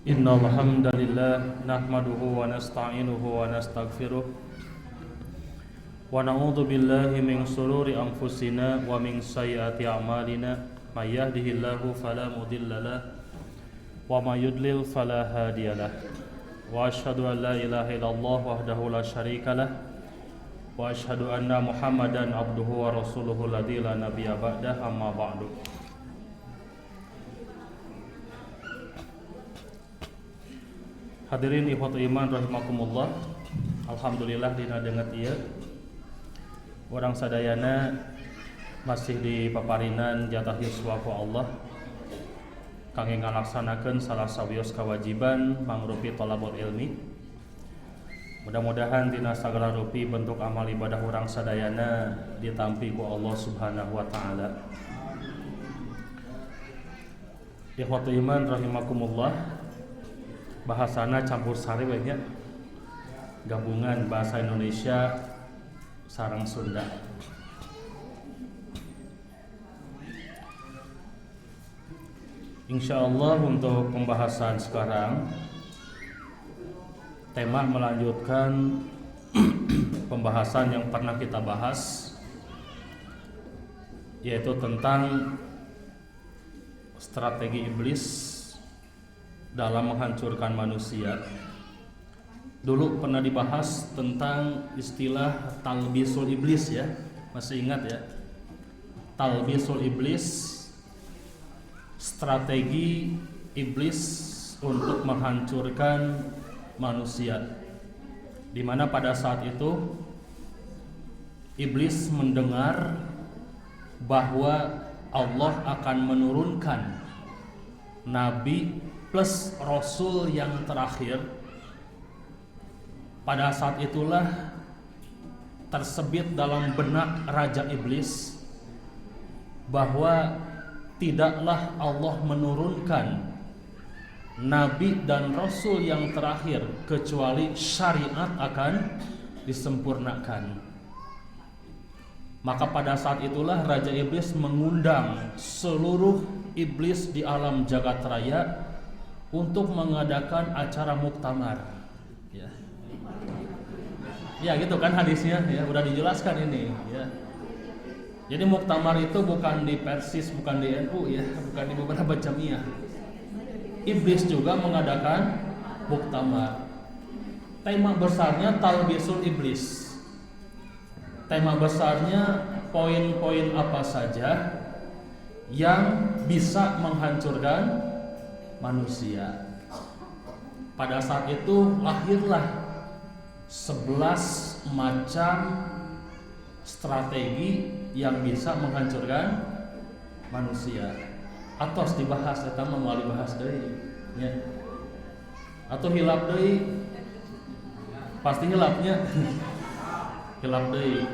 Innal hamdalillah nahmaduhu wa nasta'inuhu wa nastaghfiruh wa na'udzu billahi min shururi anfusina wa min sayyiati a'malina may yahdihillahu fala mudhillalah wa may yudlil fala hadiyalah wa asyhadu an la ilaha illallah wahdahu la syarikalah wa asyhadu anna Muhammadan abduhu wa rasuluhu alladzi la nabiyya ba'dah amma ba'du. Hadirin ikhwatu iman rahimakumullah. Alhamdulillah dina deungeut ieu urang sadayana masih di paparinan jatah yuswa ku Allah kangge ngalaksanakeun salah sawios kawajiban mangrupi thalabul ilmi. Mudah-mudahan dina sagala rupi bentuk amal ibadah urang sadayana ditampi ku Allah Subhanahu wa taala. Ikhwatu iman rahimakumullah. Bahasana campur sari we nya. Gabungan bahasa Indonesia sareng Sunda. Insyaallah untuk pembahasan sekarang tema melanjutkan pembahasan yang pernah kita bahas, yaitu tentang strategi iblis dalam menghancurkan manusia. Dulu pernah dibahas tentang istilah talbisul iblis ya. Masih ingat ya? Talbisul iblis, strategi iblis untuk menghancurkan manusia. Di mana pada saat itu iblis mendengar bahwa Allah akan menurunkan nabi plus rasul yang terakhir. Pada saat itulah tersebit dalam benak Raja Iblis bahwa tidaklah Allah menurunkan nabi dan rasul yang terakhir kecuali syariat akan disempurnakan. Maka pada saat itulah Raja Iblis mengundang seluruh iblis di alam jagat raya untuk mengadakan acara muktamar. Ya gitu kan hadisnya ya, udah dijelaskan ini ya. Jadi muktamar itu bukan di Persis, bukan di NU ya, bukan di beberapa jamiah. Iblis juga mengadakan muktamar. Tema besarnya talbisul iblis. Tema besarnya poin-poin apa saja yang bisa menghancurkan manusia. Pada saat itu lahirlah 11 macam strategi yang bisa menghancurkan manusia. Atos dibahas eta mah moal dibahas deui nya. Atau hilap deui. Pasti hilapnya. Hilap deui.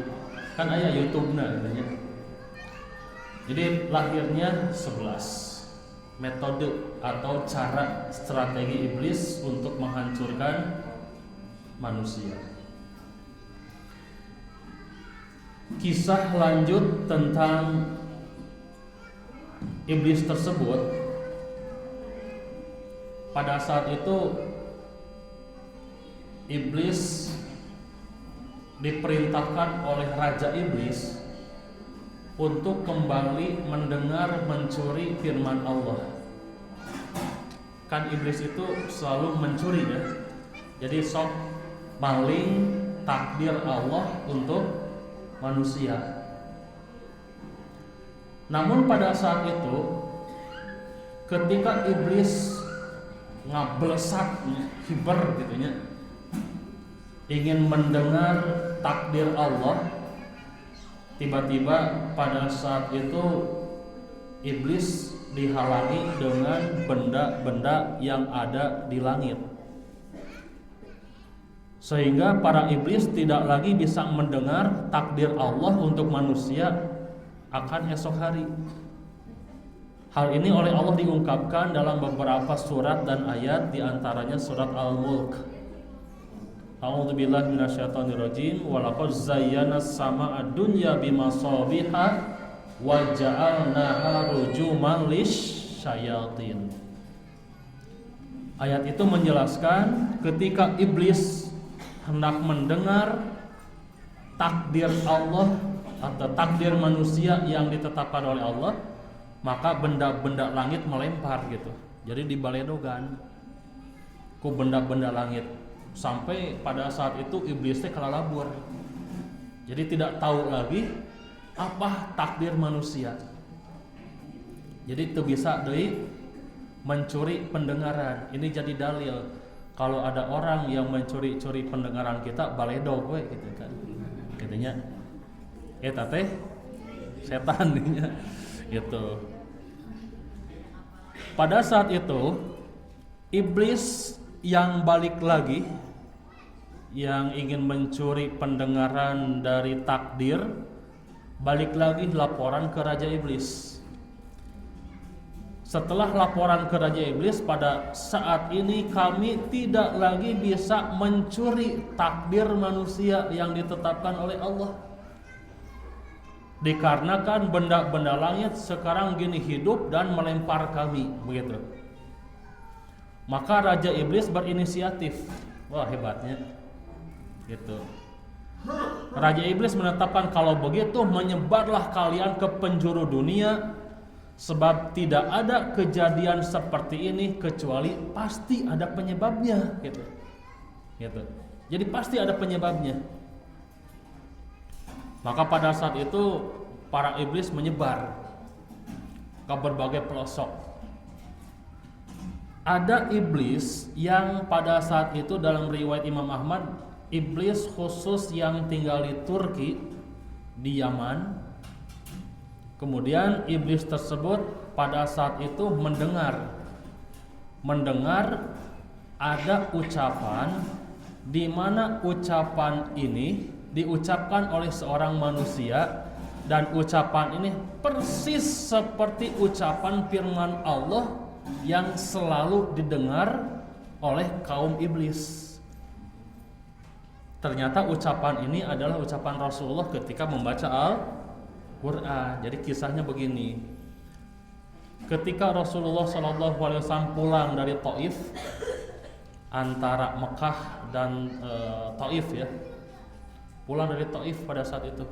Kan aya YouTube-na katanya. Jadi lahirnya 11 metode atau cara strategi iblis untuk menghancurkan manusia. Kisah lanjut tentang iblis tersebut. Pada saat itu iblis diperintahkan oleh Raja Iblis untuk kembali mendengar mencuri firman Allah. Kan iblis itu selalu mencuri ya. Jadi sok maling takdir Allah untuk manusia. Namun pada saat itu ketika iblis ngablesat hiber gitunya, ingin mendengar takdir Allah, tiba-tiba pada saat itu iblis dihalangi dengan benda-benda yang ada di langit, sehingga para iblis tidak lagi bisa mendengar takdir Allah untuk manusia akan esok hari. Hal ini oleh Allah diungkapkan dalam beberapa surat dan ayat, diantaranya surat Al-Mulk. A'udzubillahi minasyaitonirrajim. Wa laqad zayyana as-samaa'a dunya bimasabiha wa ja'alnaha rujuman lisyayatin. Ayat itu menjelaskan ketika iblis hendak mendengar takdir Allah atau takdir manusia yang ditetapkan oleh Allah, maka benda-benda langit melempar gitu. Jadi dibaledogan ku benda-benda langit sampai pada saat itu iblisnya kalalabur. Jadi tidak tahu lagi apa takdir manusia. Jadi itu bisa deui mencuri pendengaran. Ini jadi dalil kalau ada orang yang mencuri-curi pendengaran kita, baledog we gitu kan. Katanya eta teh setan nya gitu. Pada saat itu iblis yang balik lagi, yang ingin mencuri pendengaran dari takdir, balik lagi laporan ke Raja Iblis. Setelah laporan ke Raja Iblis, pada saat ini kami tidak lagi bisa mencuri takdir manusia yang ditetapkan oleh Allah. Dikarenakan benda-benda langit sekarang gini hidup dan melempar kami, begitu. Maka Raja Iblis berinisiatif. Wah, hebatnya. Gitu. Raja Iblis menetapkan kalau begitu menyebarlah kalian ke penjuru dunia, sebab tidak ada kejadian seperti ini kecuali pasti ada penyebabnya, gitu. Gitu. Jadi pasti ada penyebabnya. Maka pada saat itu para iblis menyebar ke berbagai pelosok. Ada iblis yang pada saat itu dalam riwayat Imam Ahmad, iblis khusus yang tinggal di Turki, di Yaman. Kemudian iblis tersebut pada saat itu mendengar ada ucapan di mana ucapan ini diucapkan oleh seorang manusia, dan ucapan ini persis seperti ucapan firman Allah yang selalu didengar oleh kaum iblis. Ternyata ucapan ini adalah ucapan Rasulullah ketika membaca Al-Quran. Jadi kisahnya begini. Ketika Rasulullah SAW pulang dari Taif, antara Mekah dan Taif ya, pulang dari Taif pada saat itu.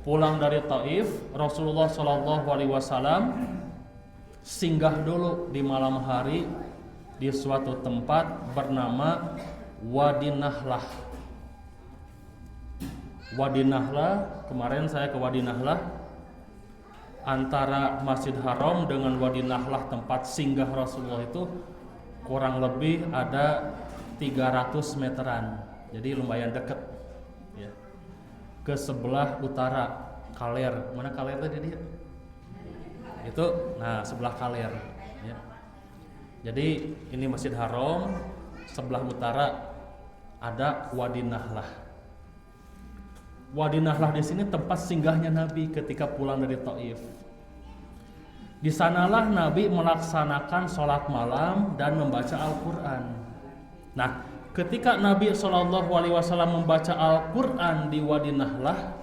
Pulang dari Taif, Rasulullah SAW singgah dulu di malam hari di suatu tempat bernama Wadi Nahlah. Wadi Nahlah, kemarin saya ke Wadi Nahlah. Antara Masjid Haram dengan Wadi Nahlah tempat singgah Rasulullah itu kurang lebih ada 300 meteran. Jadi lumayan dekat. Ke sebelah utara Kaler. Mana Kaler tadi dia? Itu, nah sebelah Kaler ya. Jadi ini Masjid Haram, sebelah utara ada Wadi Nahlah. Wadi Nahlah di sini tempat singgahnya Nabi ketika pulang dari Taif. Di sanalah Nabi melaksanakan sholat malam dan membaca Al-Quran. Nah, ketika Nabi SAW membaca Al-Quran di Wadi Nahlah,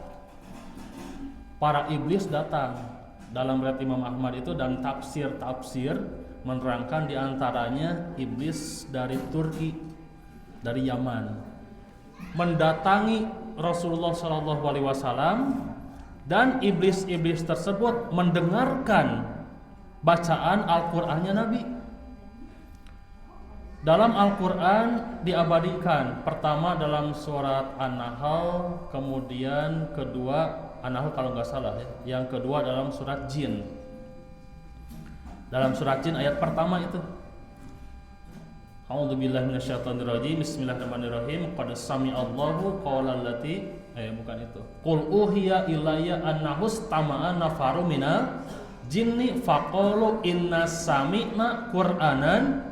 para iblis datang. Dalam riwayat Imam Ahmad itu dan tafsir menerangkan diantaranya iblis dari Turki, dari Yaman, mendatangi Rasulullah SAW, dan iblis-iblis tersebut mendengarkan bacaan Al-Qurannya Nabi. Dalam Al-Quran diabadikan, pertama dalam surat An-Nahl, kemudian kedua An-Nahl kalau nggak salah ya, yang kedua dalam surat Jin. Dalam surat Jin ayat pertama itu, A'udzubillahi minasyaitonirrajim, bismillahirrahmanirrahim, qad sami'allahu qawla allati bukan itu. Qul uhiya ilayya annahus tama'a nafaru minal jinni faqalu inna sami'na qur'anan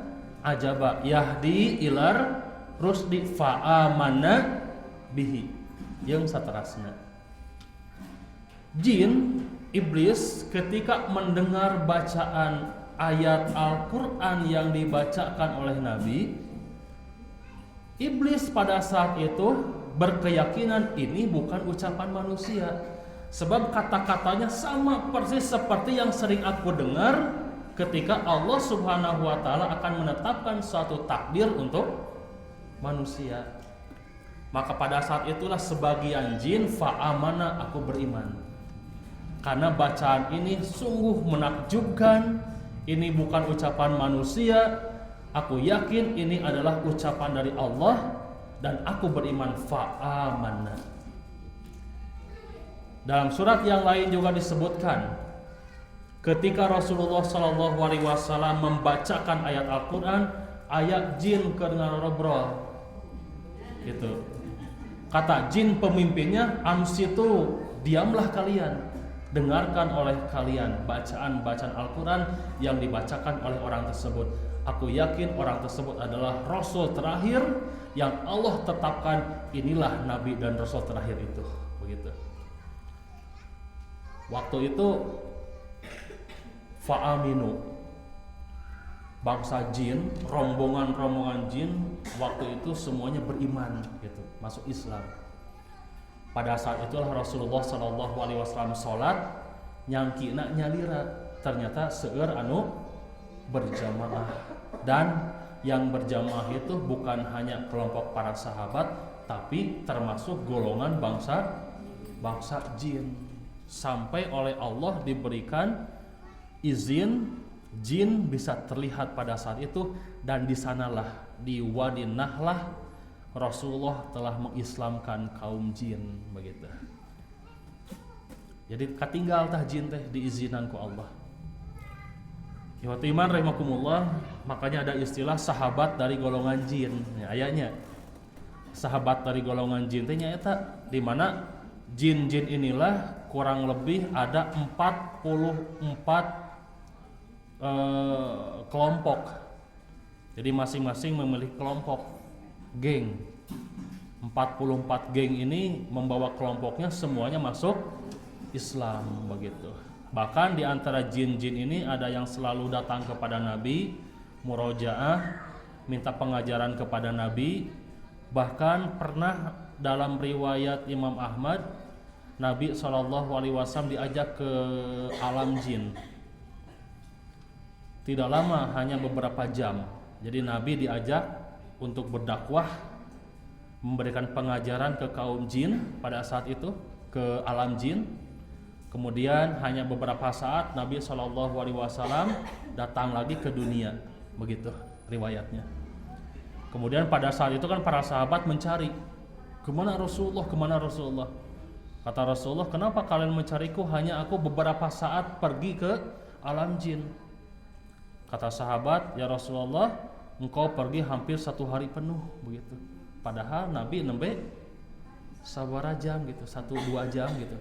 ajaba yahdi ilar rusdi fa'amana bihi. Yang saterasna. Jin, iblis ketika mendengar bacaan ayat Al-Quran yang dibacakan oleh Nabi, iblis pada saat itu berkeyakinan ini bukan ucapan manusia, sebab kata-katanya sama persis seperti yang sering aku dengar ketika Allah Subhanahu wa taala akan menetapkan suatu takdir untuk manusia. Maka pada saat itulah sebagian jin fa'amana, aku beriman. Karena bacaan ini sungguh menakjubkan, ini bukan ucapan manusia, aku yakin ini adalah ucapan dari Allah dan aku beriman, fa'amana. Dalam surat yang lain juga disebutkan ketika Rasulullah SAW membacakan ayat Al-Quran, ayat jin kedengaran robrol gitu. Kata jin pemimpinnya, ansitu, diamlah kalian, dengarkan oleh kalian bacaan-bacaan Al-Quran yang dibacakan oleh orang tersebut. Aku yakin orang tersebut adalah Rasul terakhir yang Allah tetapkan, inilah Nabi dan Rasul terakhir itu. Begitu. Waktu itu fa'aminu, bangsa jin, rombongan jin waktu itu semuanya beriman gitu, masuk Islam. Pada saat itulah Rasulullah SAW sholat, nyangkina nyalira, ternyata seueur anu berjamaah. Dan yang berjamaah itu bukan hanya kelompok para sahabat, tapi termasuk golongan bangsa jin. Sampai oleh Allah diberikan izin jin bisa terlihat pada saat itu, dan di sanalah di Wadi Nahlah Rasulullah telah mengislamkan kaum jin begitu. Jadi katinggal tah jin teh diizinan ku Allah. Ikhwati iman rahimakumullah, makanya ada istilah sahabat dari golongan jin. Ya, ayatnya sahabat dari golongan jin teh nyaeta di mana jin-jin inilah kurang lebih ada 44 kelompok. Jadi masing-masing memiliki kelompok, geng. 44 geng ini membawa kelompoknya semuanya masuk Islam begitu. Bahkan di antara jin-jin ini ada yang selalu datang kepada Nabi, murojaah, minta pengajaran kepada Nabi. Bahkan pernah dalam riwayat Imam Ahmad, Nabi SAW diajak ke alam jin. Tidak lama, hanya beberapa jam. Jadi Nabi diajak untuk berdakwah, memberikan pengajaran ke kaum jin pada saat itu, ke alam jin. Kemudian hanya beberapa saat Nabi SAW datang lagi ke dunia, begitu riwayatnya. Kemudian pada saat itu kan para sahabat mencari, kemana Rasulullah? Kata Rasulullah, kenapa kalian mencariku? Hanya aku beberapa saat pergi ke alam jin. Kata sahabat, ya Rasulullah, engkau pergi hampir 1 hari penuh begitu. Padahal Nabi nembe sabaraha jam gitu, 1-2 jam gitu.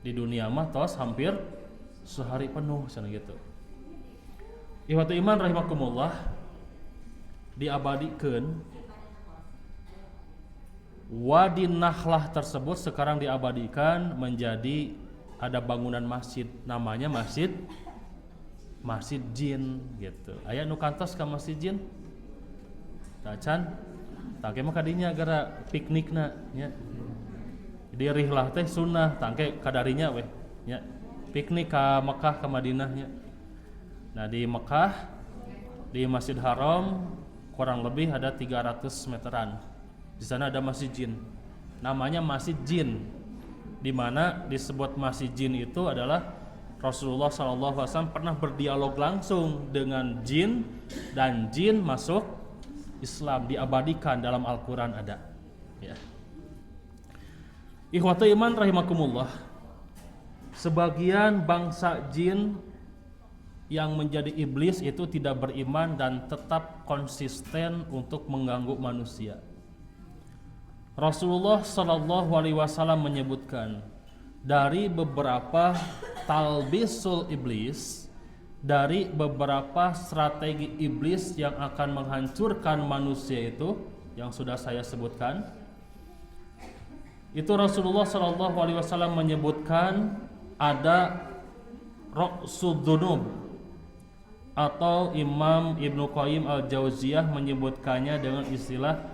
Di dunia mah tos hampir sehari penuh sana gitu. Ikhwatu iman rahimakumullah, diabadikeun Wadi Nahlah tersebut sekarang diabadikan menjadi ada bangunan masjid, namanya Masjid Jin gitu. Aya nu kantos ka Masjid Jin? Tacan, tangke mah kadinya gara piknikna nya. Di rihlah teh sunnah, tangke kadarinya weh nya. Piknik ka Mekah ka Madinah nya. Nah di Mekah di Masjid Haram kurang lebih ada 300 meteran. Di sana ada Masjid Jin, namanya Masjid Jin, di mana disebut Masjid Jin itu adalah Rasulullah SAW pernah berdialog langsung dengan jin dan jin masuk Islam, diabadikan dalam Al-Quran ada. Ya. Ikhwatu iman rahimakumullah, sebagian bangsa jin yang menjadi iblis itu tidak beriman dan tetap konsisten untuk mengganggu manusia. Rasulullah SAW menyebutkan dari beberapa talbisul iblis, dari beberapa strategi iblis yang akan menghancurkan manusia itu yang sudah saya sebutkan. Itu Rasulullah SAW menyebutkan ada ra'sudzunub, atau Imam Ibnu Qayyim Al-Jauziyah menyebutkannya dengan istilah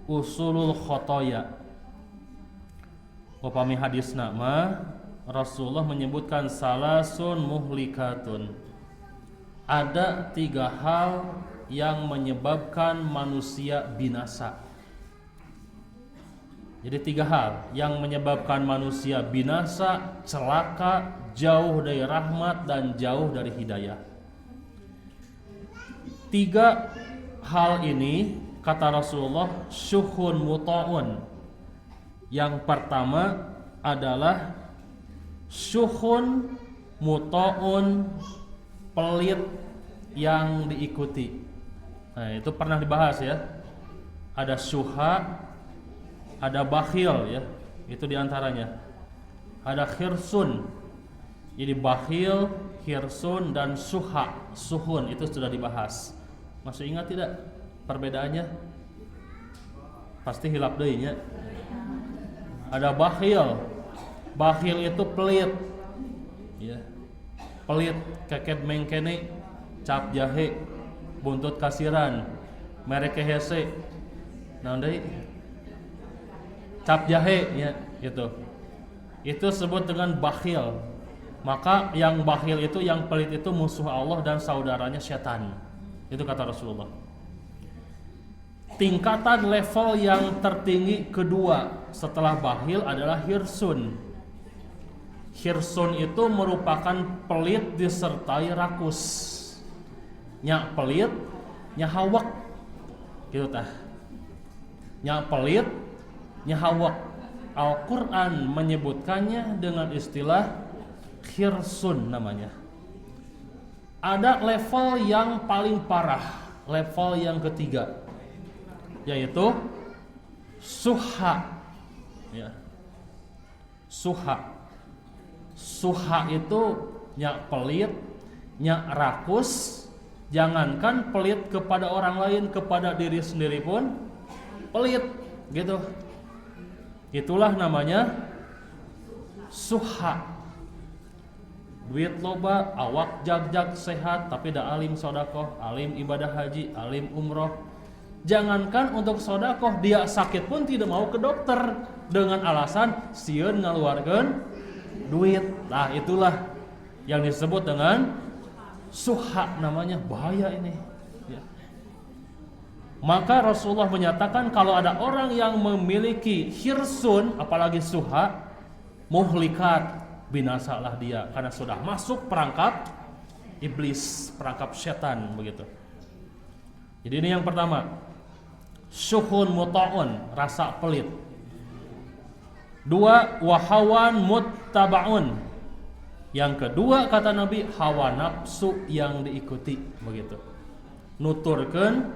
usulul khotoya. Upami hadis nama Rasulullah menyebutkan salasun muhlikatun. ada 3 hal yang menyebabkan manusia binasa. Jadi 3 hal yang menyebabkan manusia binasa, celaka, jauh dari rahmat dan jauh dari hidayah. 3 hal ini kata Rasulullah syuhun muta'un. Yang pertama adalah syuhun muta'un, pelit yang diikuti. Nah, itu pernah dibahas ya. Ada syuha, ada bakhil ya. Itu diantaranya. Ada khirsun. Jadi bakhil, khirsun dan suha, suhun itu sudah dibahas. Masih ingat tidak perbedaannya? Pasti hilap deui nya. Ada bakhil. Bakhil itu pelit. Ya. Pelit, keket mengkene, cap jahe, buntut kasiran, merek hese. Naon deui? Cap jahe ya, gitu. Itu sebut dengan bakhil. Maka yang bakhil itu, yang pelit itu musuh Allah dan saudaranya setan. Itu kata Rasulullah. Tingkatan level yang tertinggi kedua setelah bakhil adalah hirsun. Hirsun itu merupakan pelit disertai rakus. Nya pelit, nya hawak. Gitu tah. Nya pelit, nya hawak. Al-Qur'an menyebutkannya dengan istilah hirsun namanya. Ada level yang paling parah, level yang ketiga, yaitu suha. Ya. Suha. Suha itu nya pelit, nya rakus. Jangankan pelit kepada orang lain, kepada diri sendiri pun pelit, gitu. Itulah namanya suha. Duit loba, awak jag-jag sehat, tapi da alim sodakoh, alim ibadah haji, alim umroh. Jangankan untuk sodakoh, dia sakit pun tidak mau ke dokter dengan alasan sieun ngaluarkeun duit. Nah, itulah yang disebut dengan suha, namanya bahaya ini ya. Maka Rasulullah menyatakan kalau ada orang yang memiliki hirsun apalagi suha, muhlikat, binasalah dia karena sudah masuk perangkap iblis, perangkap setan begitu. Jadi ini yang pertama, syuhun muta'un, rasa pelit. 2, wahawan muttaba'un. Yang kedua kata Nabi, hawa nafsu yang diikuti begitu. Nuturkeun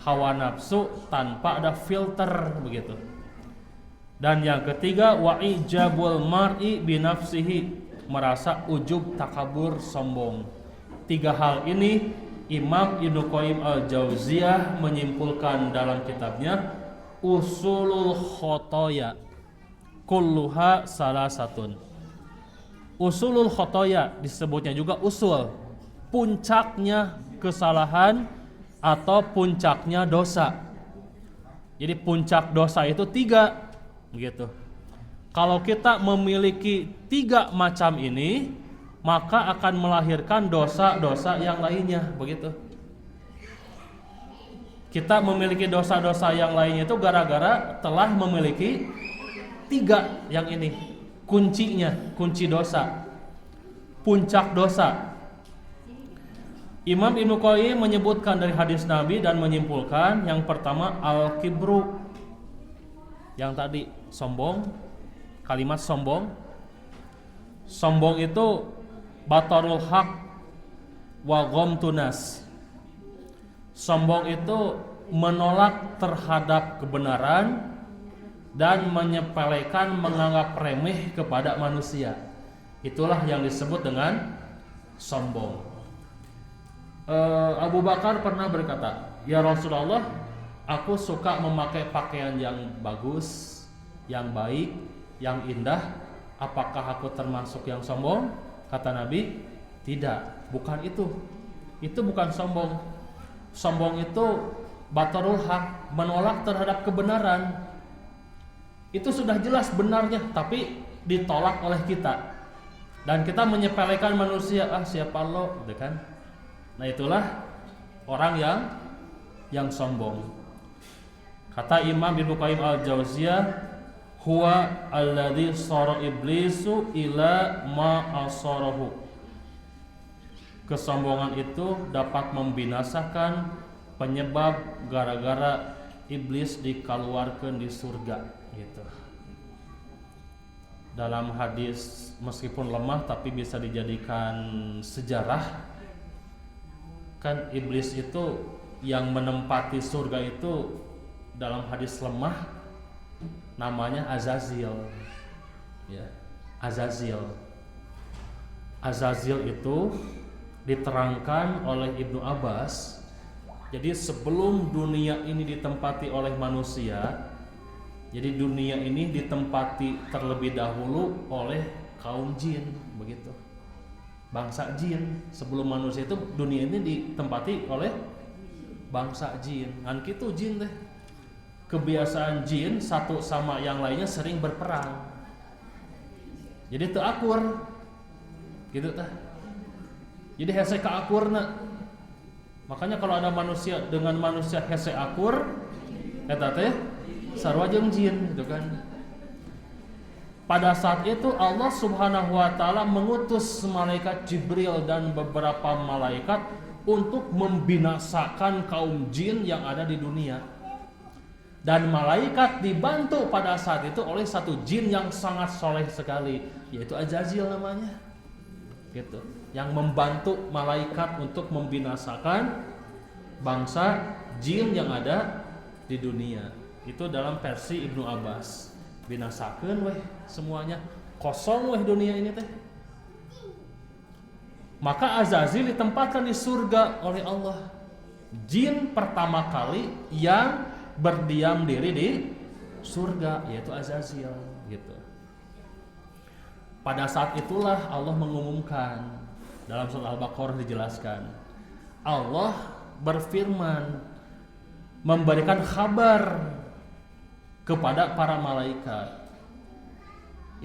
hawa nafsu tanpa ada filter begitu. Dan yang ketiga, wa ijabul mar'i binafsihi, merasa ujub, takabur, sombong. 3 hal ini Imam Ibnu Qayyim al-Jauziyah menyimpulkan dalam kitabnya Usulul Khotoya kulluha salasatun. Usulul khotoya disebutnya juga usul, puncaknya kesalahan atau puncaknya dosa. Jadi puncak dosa itu 3 begitu. Kalau kita memiliki 3 macam ini, maka akan melahirkan dosa-dosa yang lainnya begitu. Kita memiliki dosa-dosa yang lainnya itu gara-gara telah memiliki 3 yang ini, kuncinya, kunci dosa, puncak dosa. Imam Ibnu Qayyim menyebutkan dari hadis Nabi dan menyimpulkan yang pertama al-kibru, yang tadi sombong, kalimat sombong. Sombong itu batarul haq wa ghamtunas. Sombong itu menolak terhadap kebenaran dan menyepelekan, menganggap remeh kepada manusia. Itulah yang disebut dengan sombong. Abu Bakar pernah berkata, "Ya Rasulullah, aku suka memakai pakaian yang bagus, yang baik, yang indah. Apakah aku termasuk yang sombong?" Kata Nabi, "Tidak, bukan itu. Itu bukan sombong. Sombong itu batarul haq, menolak terhadap kebenaran. Itu sudah jelas benarnya, tapi ditolak oleh kita. Dan kita menyepelekan manusia, siapa lo?" gitu kan? Nah itulah orang yang sombong. Kata Imam Ibnu Qayyim al-Jauziyah, huwa alladzi sara iblisu ila ma asarahu. Kesombongan itu dapat membinasakan, penyebab gara-gara iblis dikeluarkan di surga gitu. Dalam hadis meskipun lemah tapi bisa dijadikan sejarah, kan iblis itu yang menempati surga itu dalam hadis lemah namanya Azazil ya. Azazil itu diterangkan oleh Ibnu Abbas. Jadi sebelum dunia ini ditempati oleh manusia, jadi dunia ini ditempati terlebih dahulu oleh kaum jin, begitu. Bangsa jin. Sebelum manusia itu dunia ini ditempati oleh bangsa jin. Kan gitu jin teh. Kebiasaan jin satu sama yang lainnya sering berperang. Jadi teu akur. Gitu tah. Jadi hese ka akurna. Makanya kalau ada manusia dengan manusia hese akur, eta teh sarua jeung jin gitu kan. Pada saat itu Allah Subhanahu wa taala mengutus malaikat Jibril dan beberapa malaikat untuk membinasakan kaum jin yang ada di dunia. Dan malaikat dibantu pada saat itu oleh satu jin yang sangat soleh sekali, yaitu Azazil namanya. Gitu. Yang membantu malaikat untuk membinasakan bangsa jin yang ada di dunia. Itu dalam versi Ibnu Abbas. Binasakeun weh semuanya, kosong weh dunia ini teh. Maka Azazil ditempatkan di surga oleh Allah. Jin pertama kali yang berdiam diri di surga yaitu Azazil gitu. Pada saat itulah Allah mengumumkan, dalam surah Al-Baqarah dijelaskan, Allah berfirman memberikan kabar kepada para malaikat,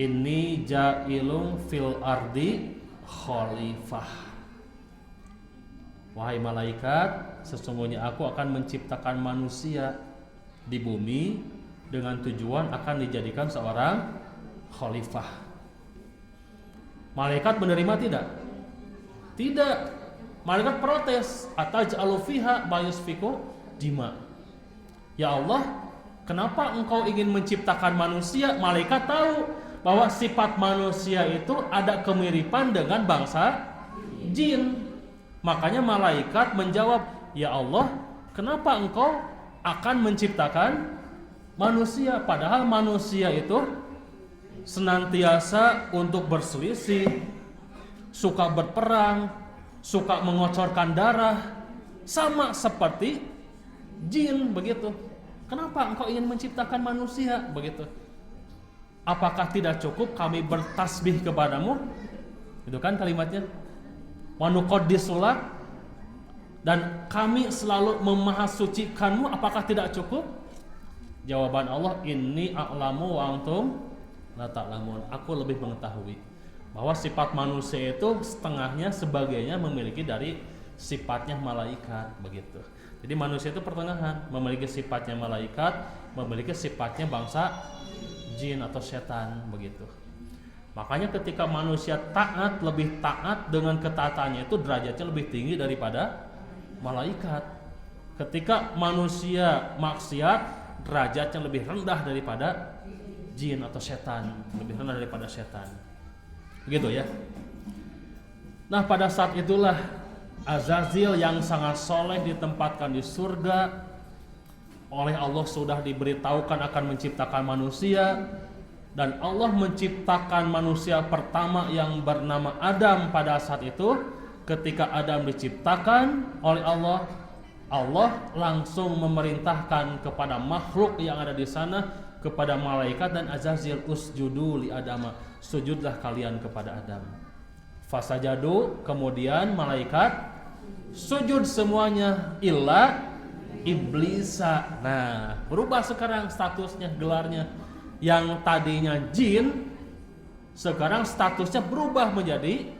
inni ja'ilun fil ardi khalifah. Wahai malaikat, sesungguhnya aku akan menciptakan manusia di bumi dengan tujuan akan dijadikan seorang khalifah. Malaikat menerima tidak? Tidak. Malaikat protes, ataj'alu fiha ma yusfiku dima. Ya Allah, kenapa engkau ingin menciptakan manusia? Malaikat tahu bahwa sifat manusia itu ada kemiripan dengan bangsa jin. Makanya malaikat menjawab, ya Allah, kenapa engkau akan menciptakan manusia? Padahal manusia itu senantiasa untuk berselisih, suka berperang, suka mengocorkan darah, sama seperti jin begitu. Kenapa engkau ingin menciptakan manusia begitu? Apakah tidak cukup kami bertasbih kepadamu? Itu kan kalimatnya. Wa nuqaddisulah, dan kami selalu memahasucikanmu, apakah tidak cukup? Jawaban Allah, inni a'lamu wa antum la ta'lamun. Aku lebih mengetahui bahwa sifat manusia itu setengahnya sebagainya memiliki dari sifatnya malaikat begitu. Jadi manusia itu pertengahan, memiliki sifatnya malaikat, memiliki sifatnya bangsa jin atau setan begitu. Makanya ketika manusia taat, lebih taat dengan ketaatannya itu derajatnya lebih tinggi daripada malaikat. Ketika manusia maksiat, derajatnya lebih rendah daripada jin atau setan, lebih rendah daripada setan. Begitu ya. Nah, pada saat itulah Azazil yang sangat soleh ditempatkan di surga. Oleh Allah sudah diberitahukan akan menciptakan manusia, dan Allah menciptakan manusia pertama yang bernama Adam pada saat itu. Ketika Adam diciptakan oleh Allah, Allah langsung memerintahkan kepada makhluk yang ada di sana, kepada malaikat dan Azazil, usjudu li Adama, sujudlah kalian kepada Adam. Fasajadu, kemudian malaikat sujud semuanya, illa iblisa. Nah, berubah sekarang statusnya, gelarnya. Yang tadinya jin, sekarang statusnya berubah menjadi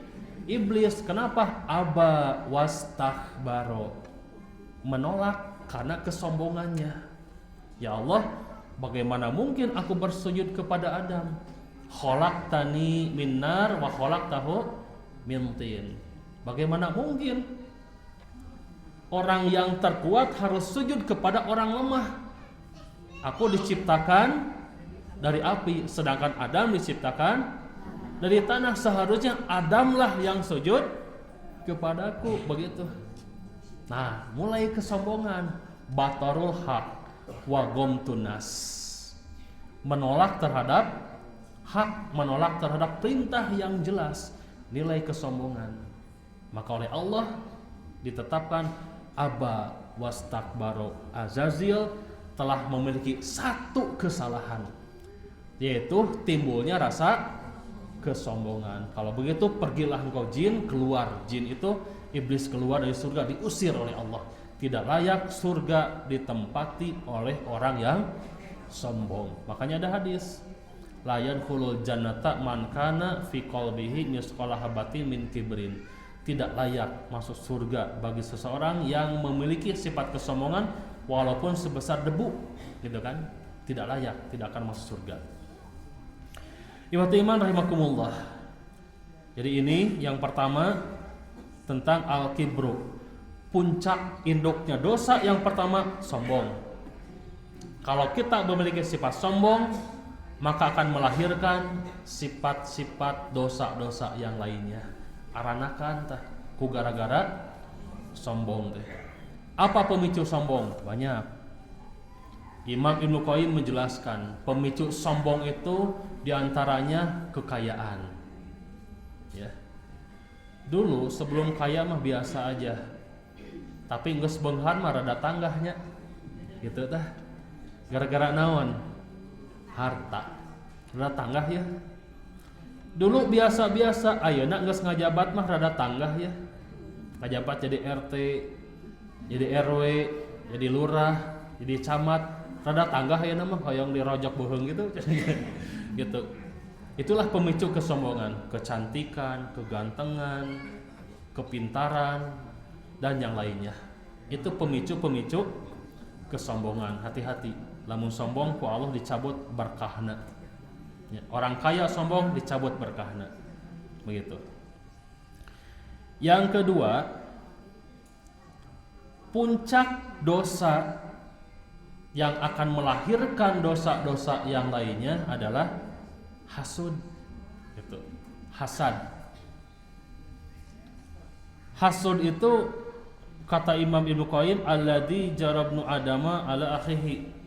Iblis kenapa? Aba wastakbaro, menolak karena kesombongannya. Ya Allah, bagaimana mungkin aku bersujud kepada Adam? Khalaqtani min nar wa khalaqtahu min tin. Bagaimana mungkin orang yang terkuat harus sujud kepada orang lemah? Aku diciptakan dari api, sedangkan Adam diciptakan dari tanah. Seharusnya Adamlah yang sujud kepadaku, begitu. Nah, mulai kesombongan, batarul haq wa gomtunas, menolak terhadap hak, menolak terhadap perintah yang jelas, nilai kesombongan. Maka oleh Allah ditetapkan aba wastakbaro. Azazil telah memiliki satu kesalahan, yaitu timbulnya rasa kesombongan. Kalau begitu pergilah engkau jin, keluar. Jin itu iblis keluar dari surga, diusir oleh Allah. Tidak layak surga ditempati oleh orang yang sombong. Makanya ada hadis, la yadkhulul jannata man kana fi qalbihi misqala habatin min kibrin. Tidak layak masuk surga bagi seseorang yang memiliki sifat kesombongan walaupun sebesar debu, gitu kan? Tidak layak, tidak akan masuk surga. Ikhwati iman rahimakumullah. Jadi ini yang pertama tentang al-kibru. Puncak induknya dosa yang pertama sombong. Kalau kita memiliki sifat sombong, maka akan melahirkan sifat-sifat dosa-dosa yang lainnya. Aranakan tah ku gara-gara sombong teh. Apa pemicu sombong? Banyak. Imam Ibnu Qayyim menjelaskan pemicu sombong itu diantaranya kekayaan. Ya. Dulu sebelum kaya mah biasa aja, tapi geus beunghan mah rada tanggahnya, gitu tah. Gara-gara naon? Harta. Rada tanggah ya. Dulu biasa-biasa, ayeuna geus ngajabat mah rada tanggah ya. Ngajabat jadi RT, jadi RW, jadi lurah, jadi camat, rada tanggah ayeuna mah hoyong dirojok beuheung gitu. Gitu. Itulah pemicu kesombongan, kecantikan, kegantengan, kepintaran, dan yang lainnya. Itu pemicu-pemicu kesombongan. Hati-hati, lamun sombong ku Allah dicabut berkahna. Ya, orang kaya sombong dicabut berkahna. Begitu. Yang kedua, puncak dosa yang akan melahirkan dosa-dosa yang lainnya adalah hasud. Gitu. Hasad. Hasud itu kata Imam Ibnu Qayyim alladzi jarabnu adama ala akhihi.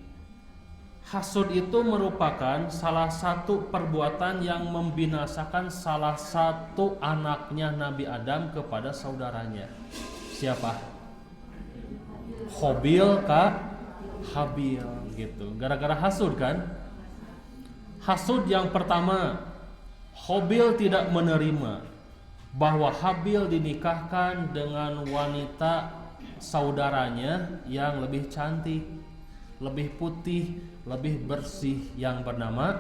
Hasud itu merupakan salah satu perbuatan yang membinasakan salah satu anaknya Nabi Adam kepada saudaranya. Siapa? Qabil ka Habil, gitu. Gara-gara hasud kan? Hasud yang pertama, Qabil tidak menerima bahwa Habil dinikahkan dengan wanita saudaranya yang lebih cantik, lebih putih, lebih bersih, yang bernama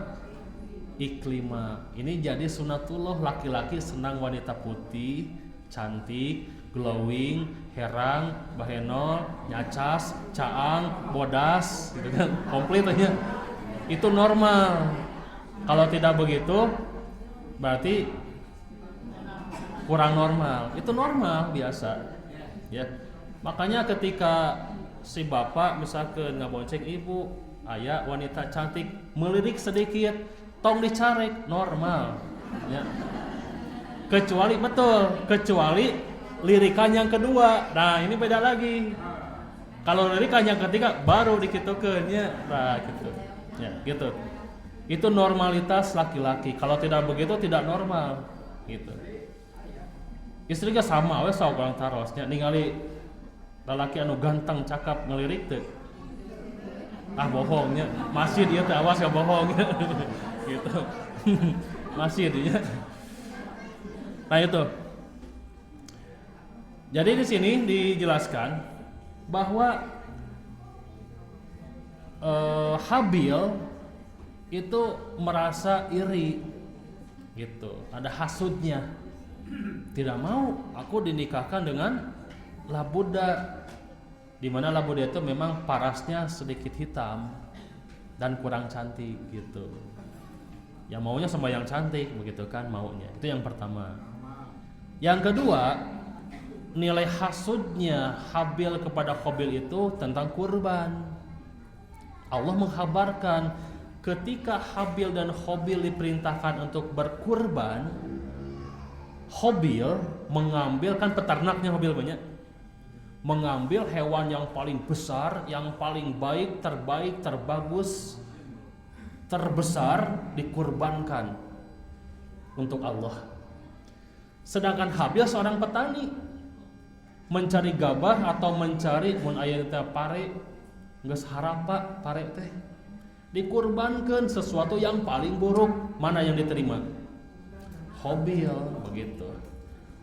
Iklimah. Ini jadi sunatullah, laki-laki senang wanita putih, cantik, glowing, herang, bahenol, nyacas, caang, bodas, gitu kan, komplit aja. Itu normal. Kalau tidak begitu, berarti kurang normal. Itu normal biasa, ya. Makanya ketika si bapak misalkan ngabonceng ibu, aya wanita cantik, melirik sedikit, tong dicarek, normal, ya. Kecuali lirikan yang kedua. Nah, ini beda lagi. Kalau lirikan yang ketiga baru dikitukeun ya, nah gitu. Ya, gitu. Itu normalitas laki-laki. Kalau tidak begitu tidak normal, gitu. Istri ge sama we sok urang tarosnya ningali lalaki anu ganteng cakap ngelirik teu. Ah bohongnya, masih dia teh awas ya bohong. Gitu. Masih dia. Nah itu. Jadi di sini dijelaskan bahwa Habil itu merasa iri, gitu. Ada hasudnya. Tidak mau, aku dinikahkan dengan labuda, di mana labuda itu memang parasnya sedikit hitam dan kurang cantik gitu. Ya maunya sama yang cantik begitu kan maunya. Itu yang pertama. Yang kedua, nilai hasudnya Habil kepada Qabil itu tentang kurban. Allah menghabarkan ketika Habil dan Qabil diperintahkan untuk berkurban, Qabil mengambil, kan peternaknya Qabil banyak, mengambil hewan yang paling besar, yang paling baik, terbaik, terbagus, terbesar, dikurbankan untuk Allah. Sedangkan Habil seorang petani, mencari gabah atau mencari mun aya teh pare, geus harapa pare teh, dikurbankan sesuatu yang paling buruk. Mana yang diterima? Qabil, begitu.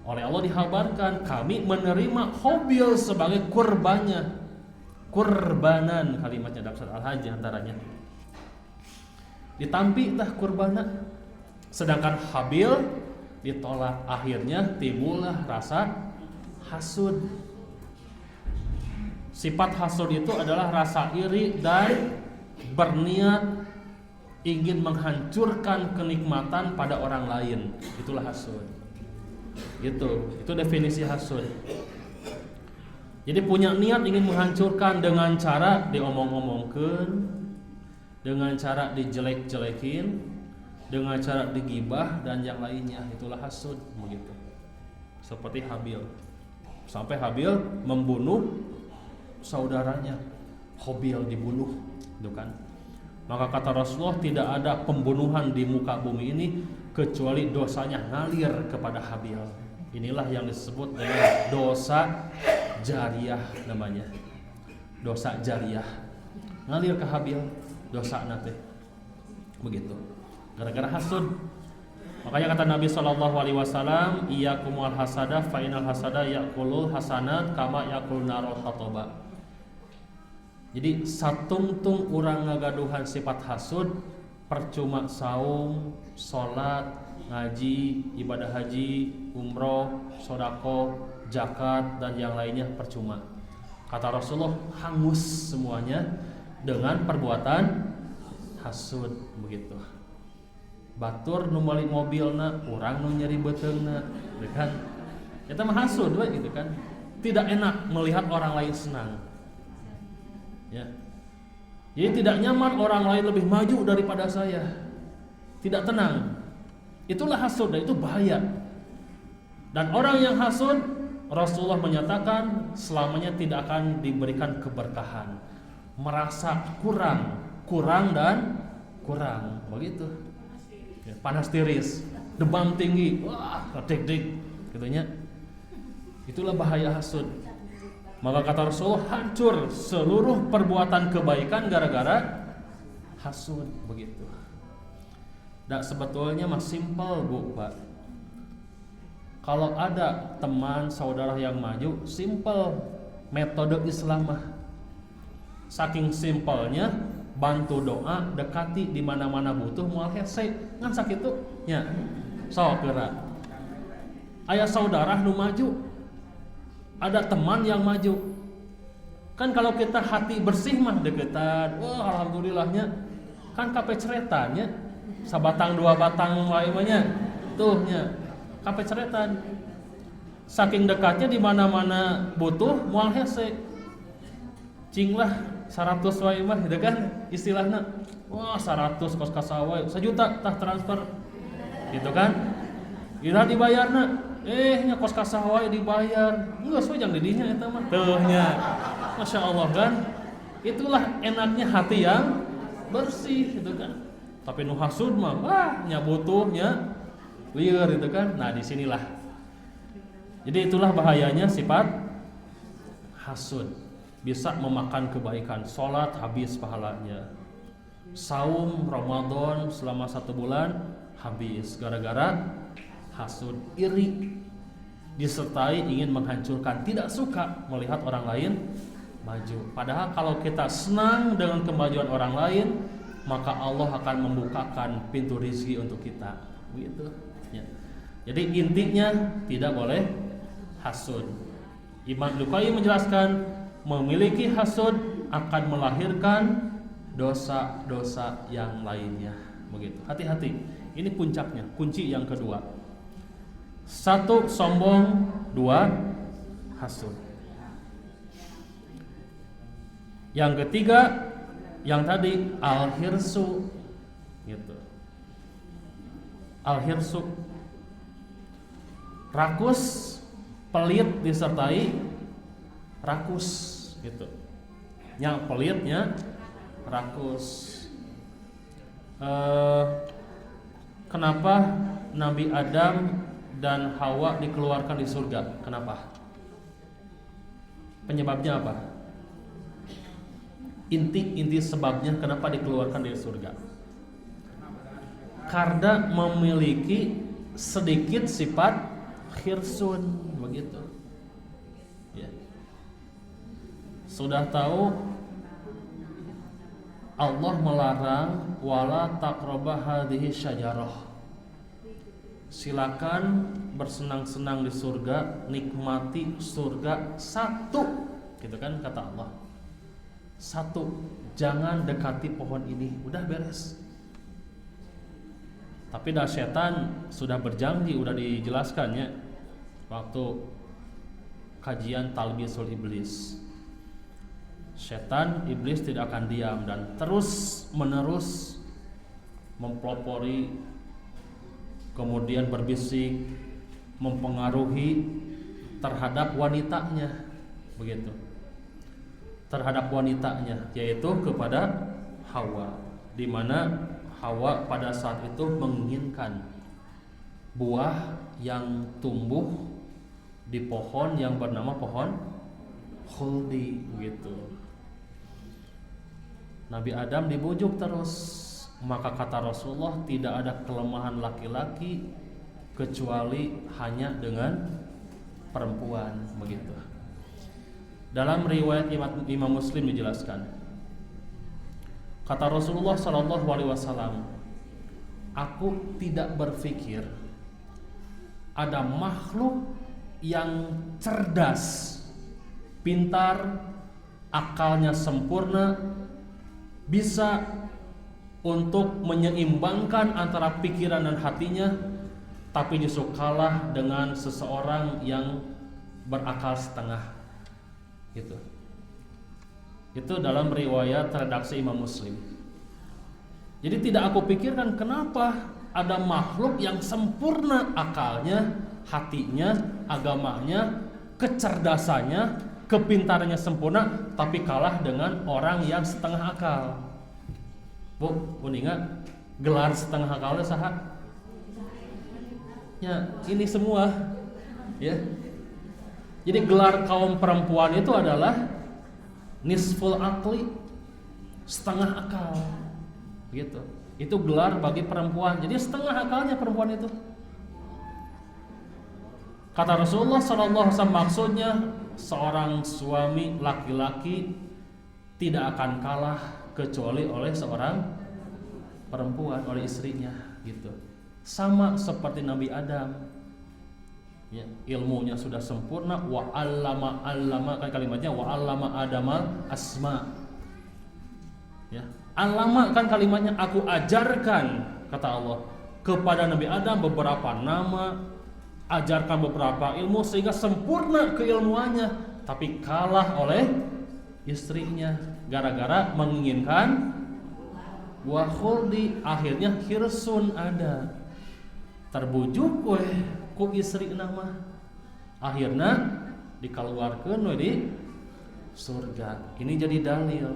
Oleh Allah dihabarkan, kami menerima Qabil sebagai kurbannya. Kurbanan kalimatnya dalam surat Al-Hajj antaranya. Ditampi tah kurbana. Sedangkan Habil ditolak. Akhirnya timbullah rasa hasud. Sifat hasud itu adalah rasa iri dan berniat ingin menghancurkan kenikmatan pada orang lain. Itulah hasud. Gitu. Itu definisi hasud. Jadi punya niat ingin menghancurkan dengan cara diomong-omongkan, dengan cara dijelek-jelekin, dengan cara digibah dan yang lainnya. Itulah hasud begitu. Seperti Habil. Sampai Habil membunuh saudaranya. Qabil dibunuh, itu kan. Maka kata Rasulullah, tidak ada pembunuhan di muka bumi ini kecuali dosanya ngalir kepada Habil. Inilah yang disebut dengan dosa jariyah namanya. Dosa jariyah. Ngalir ke Habil dosa nate. Begitu. Gara-gara hasud. Makanya kata Nabi SAW, iyyakumul hasada fa inal hasada ya'kulul hasanat kama ya'kul narul hatoba. Jadi satungtung urang ngagaduhan sifat hasud, percuma saum, sholat, ngaji, ibadah haji, umroh, sodako, zakat dan yang lainnya percuma. Kata Rasulullah, hangus semuanya dengan perbuatan hasud begitu. Batur nu meuli mobilna, urang nu nyeri beteungna, kan? Eta mah hasud we gitu kan. Tidak enak melihat orang lain senang. Ya. Jadi tidak nyaman orang lain lebih maju daripada saya. Tidak tenang. Itulah hasud dan itu bahaya. Dan orang yang hasud, Rasulullah menyatakan selamanya tidak akan diberikan keberkahan. Merasa kurang dan kurang, begitu. Ya, panas tiris, demam tinggi, wah, dik-dik, gitunya. Itulah bahaya hasud. Maka kata Rasulullah, hancur seluruh perbuatan kebaikan gara-gara hasud begitu. Dan sebetulnya mah simpel Bu, Pak. Kalau ada teman saudara yang maju, simpel metode Islam mah. Saking simpelnya, bantu doa, dekati di mana-mana butuh moal hese, ngan sakitu nya. So geura. Aya saudara nu maju, ada teman yang maju. Kan kalau kita hati bersih mah deketan, wah alhamdulillahnya. Kan kape ceretannya, sabatang dua batang wae mah nya. Tuh nya, kape ceretan. Saking dekatnya di mana-mana butuh moal hese. Cing lah 100 wae mah gitu kan istilahna. Wah 100 kos kasawa 1 juta tah transfer. Gitu kan? Ira dibayarna. Nya kos kasawa dibayar. Geus we jang di dinya eta mah. Teuh nya. Masya Allah kan. Itulah enaknya hati yang bersih gitu kan. Tapi nu hasud mah wah nya butuhnya lieur gitu kan. Nah, disinilah. Jadi itulah bahayanya sifat hasud. Bisa memakan kebaikan. Salat habis pahalanya. Saum Ramadan selama 1 bulan habis gara-gara hasud, iri, disertai ingin menghancurkan, tidak suka melihat orang lain maju. Padahal kalau kita senang dengan kemajuan orang lain, maka Allah akan membukakan pintu rezeki untuk kita. Begitu. Ya. Jadi intinya tidak boleh hasud. Imam Luqayyim menjelaskan memiliki hasud akan melahirkan dosa-dosa yang lainnya. Begitu. Hati-hati. Ini puncaknya, kunci yang kedua. 1 sombong, 2 hasud. Yang ketiga, yang tadi al-hirsu, gitu. Al-hirsu, rakus, pelit disertai rakus, gitu. Yang pelitnya rakus. Kenapa Nabi Adam dan Hawa dikeluarkan di surga? Kenapa? Penyebabnya apa? Inti sebabnya kenapa dikeluarkan dari surga? Karena memiliki sedikit sifat khirsun, begitu. Ya. Sudah tahu Allah melarang wala taqrabah hadhihi syajarah. Silakan bersenang-senang di surga, nikmati surga satu, gitu kan kata Allah. Satu, jangan dekati pohon ini, udah beres. Tapi dah setan sudah berjanji, udah dijelaskannya waktu kajian Talbisul Iblis. Setan, iblis tidak akan diam dan terus menerus mempelopori, kemudian berbisik, mempengaruhi terhadap wanitanya, begitu. Terhadap wanitanya, yaitu kepada Hawa, di mana Hawa pada saat itu menginginkan buah yang tumbuh di pohon yang bernama pohon khuldi, begitu. Nabi Adam dibujuk terus, maka kata Rasulullah tidak ada kelemahan laki-laki kecuali hanya dengan perempuan, begitu. Dalam riwayat Imam Muslim dijelaskan, kata Rasulullah SAW, aku tidak berpikir ada makhluk yang cerdas, pintar, akalnya sempurna, bisa untuk menyeimbangkan antara pikiran dan hatinya, tapi justru kalah dengan seseorang yang berakal setengah, gitu. Itu dalam riwayat redaksi Imam Muslim. Jadi tidak aku pikirkan kenapa ada makhluk yang sempurna akalnya, hatinya, agamanya, kecerdasannya, kepintarannya sempurna, tapi kalah dengan orang yang setengah akal. Bu, ingat gelar setengah akalnya saha? Ya, ini semua, ya. Jadi gelar kaum perempuan itu adalah nisful akli, setengah akal, gitu. Itu gelar bagi perempuan. Jadi setengah akalnya perempuan itu. Kata Rasulullah SAW, maksudnya seorang suami laki-laki tidak akan kalah kecuali oleh seorang perempuan, oleh istrinya, gitu. Sama seperti Nabi Adam, ya, ilmunya sudah sempurna. Wa allama kan kalimatnya wa allama adama asma, ya. Allama kan kalimatnya aku ajarkan, kata Allah, kepada Nabi Adam beberapa nama, ajarkan beberapa ilmu sehingga sempurna keilmuannya, tapi kalah oleh istrinya gara-gara menginginkan buah khuldi. Akhirnya hirsun ada, terbujuk ku istri nama, akhirnya dikeluarkan di surga. Ini jadi dalil.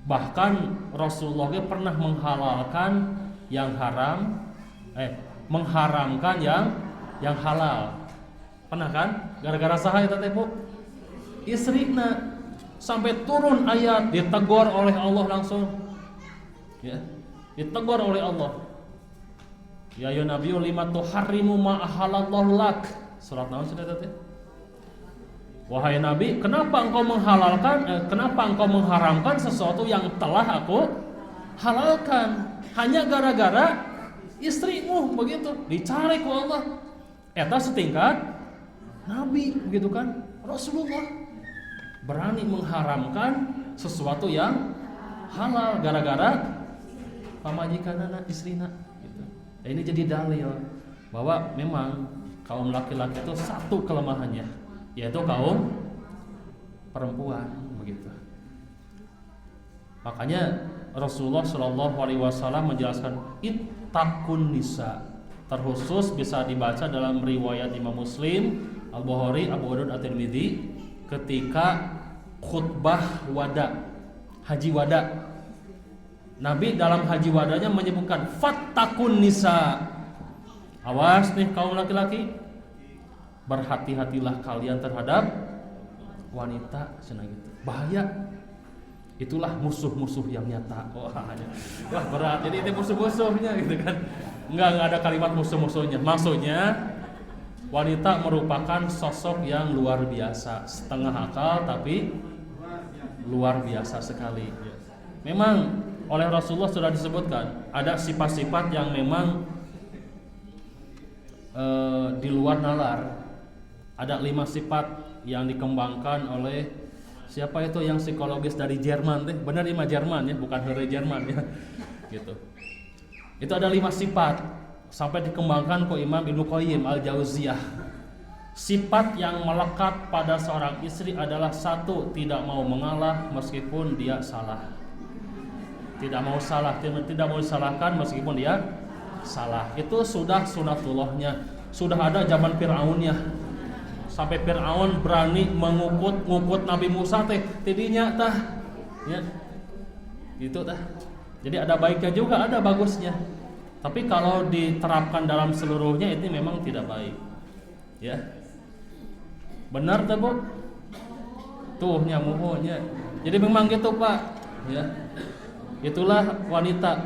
Bahkan Rasulullah pernah menghalalkan yang haram, mengharamkan yang halal. Pernah kan? Gara-gara saha eta teh, Bu? Istrina. Sampai turun ayat, ditegur oleh Allah langsung. Ya. Ditegur oleh Allah. Ya ayyuhan nabiyyu lima tuharrimu ma ahallallahu lak. Surat naon sudah teh? Wahai Nabi, kenapa engkau mengharamkan sesuatu yang telah aku halalkan? Hanya gara-gara istrimu begitu dicari ku Allah. Eta setingkat Nabi begitu kan. Rasulullah berani mengharamkan sesuatu yang halal gara-gara pamajikanana istrina gitu. Nah, ini jadi dalil bahwa memang kaum laki-laki itu satu kelemahannya, yaitu kaum perempuan begitu. Makanya Rasulullah Shallallahu Alaihi Wasallam menjelaskan ittaqun nisa, terkhusus bisa dibaca dalam riwayat Imam Muslim, Al-Bukhari, Abu Daud, At-Tirmidzi ketika khutbah wada, haji wada. Nabi dalam haji wadanya menyebutkan fattaqun nisa. Awas nih kaum laki-laki, berhati-hatilah kalian terhadap wanita, cenah gitu. Bahaya. Itulah musuh-musuh yang nyata. Wah berat. Jadi itu musuh-musuhnya gitu kan. Enggak ada kalimat musuh-musuhnya. Maksudnya wanita merupakan sosok yang luar biasa, setengah akal tapi luar biasa sekali. Memang oleh Rasulullah sudah disebutkan ada sifat-sifat yang memang di luar nalar. Ada 5 sifat yang dikembangkan oleh siapa itu yang psikologis dari Jerman teh, benar Imam Jerman ya, bukan Hore Jerman ya, gitu. Itu ada 5 sifat sampai dikembangkan ke Imam Ibnu Qayyim Al-Jauziyah. Sifat yang melekat pada seorang istri adalah 1, tidak mau mengalah meskipun dia salah. Tidak mau salah, tidak mau disalahkan meskipun dia salah. Itu sudah sunatullahnya, sudah ada zaman Fir'aunnya. Sampai Fir'aun berani mengukut Nabi Musa teh tidinya tah ya. Itu tah. Jadi ada baiknya juga, ada bagusnya. Tapi kalau diterapkan dalam seluruhnya ini memang tidak baik. Ya. Benar teh, Bu? Tuh nyamuhnya. Jadi memang gitu, Pak. Ya. Itulah wanita.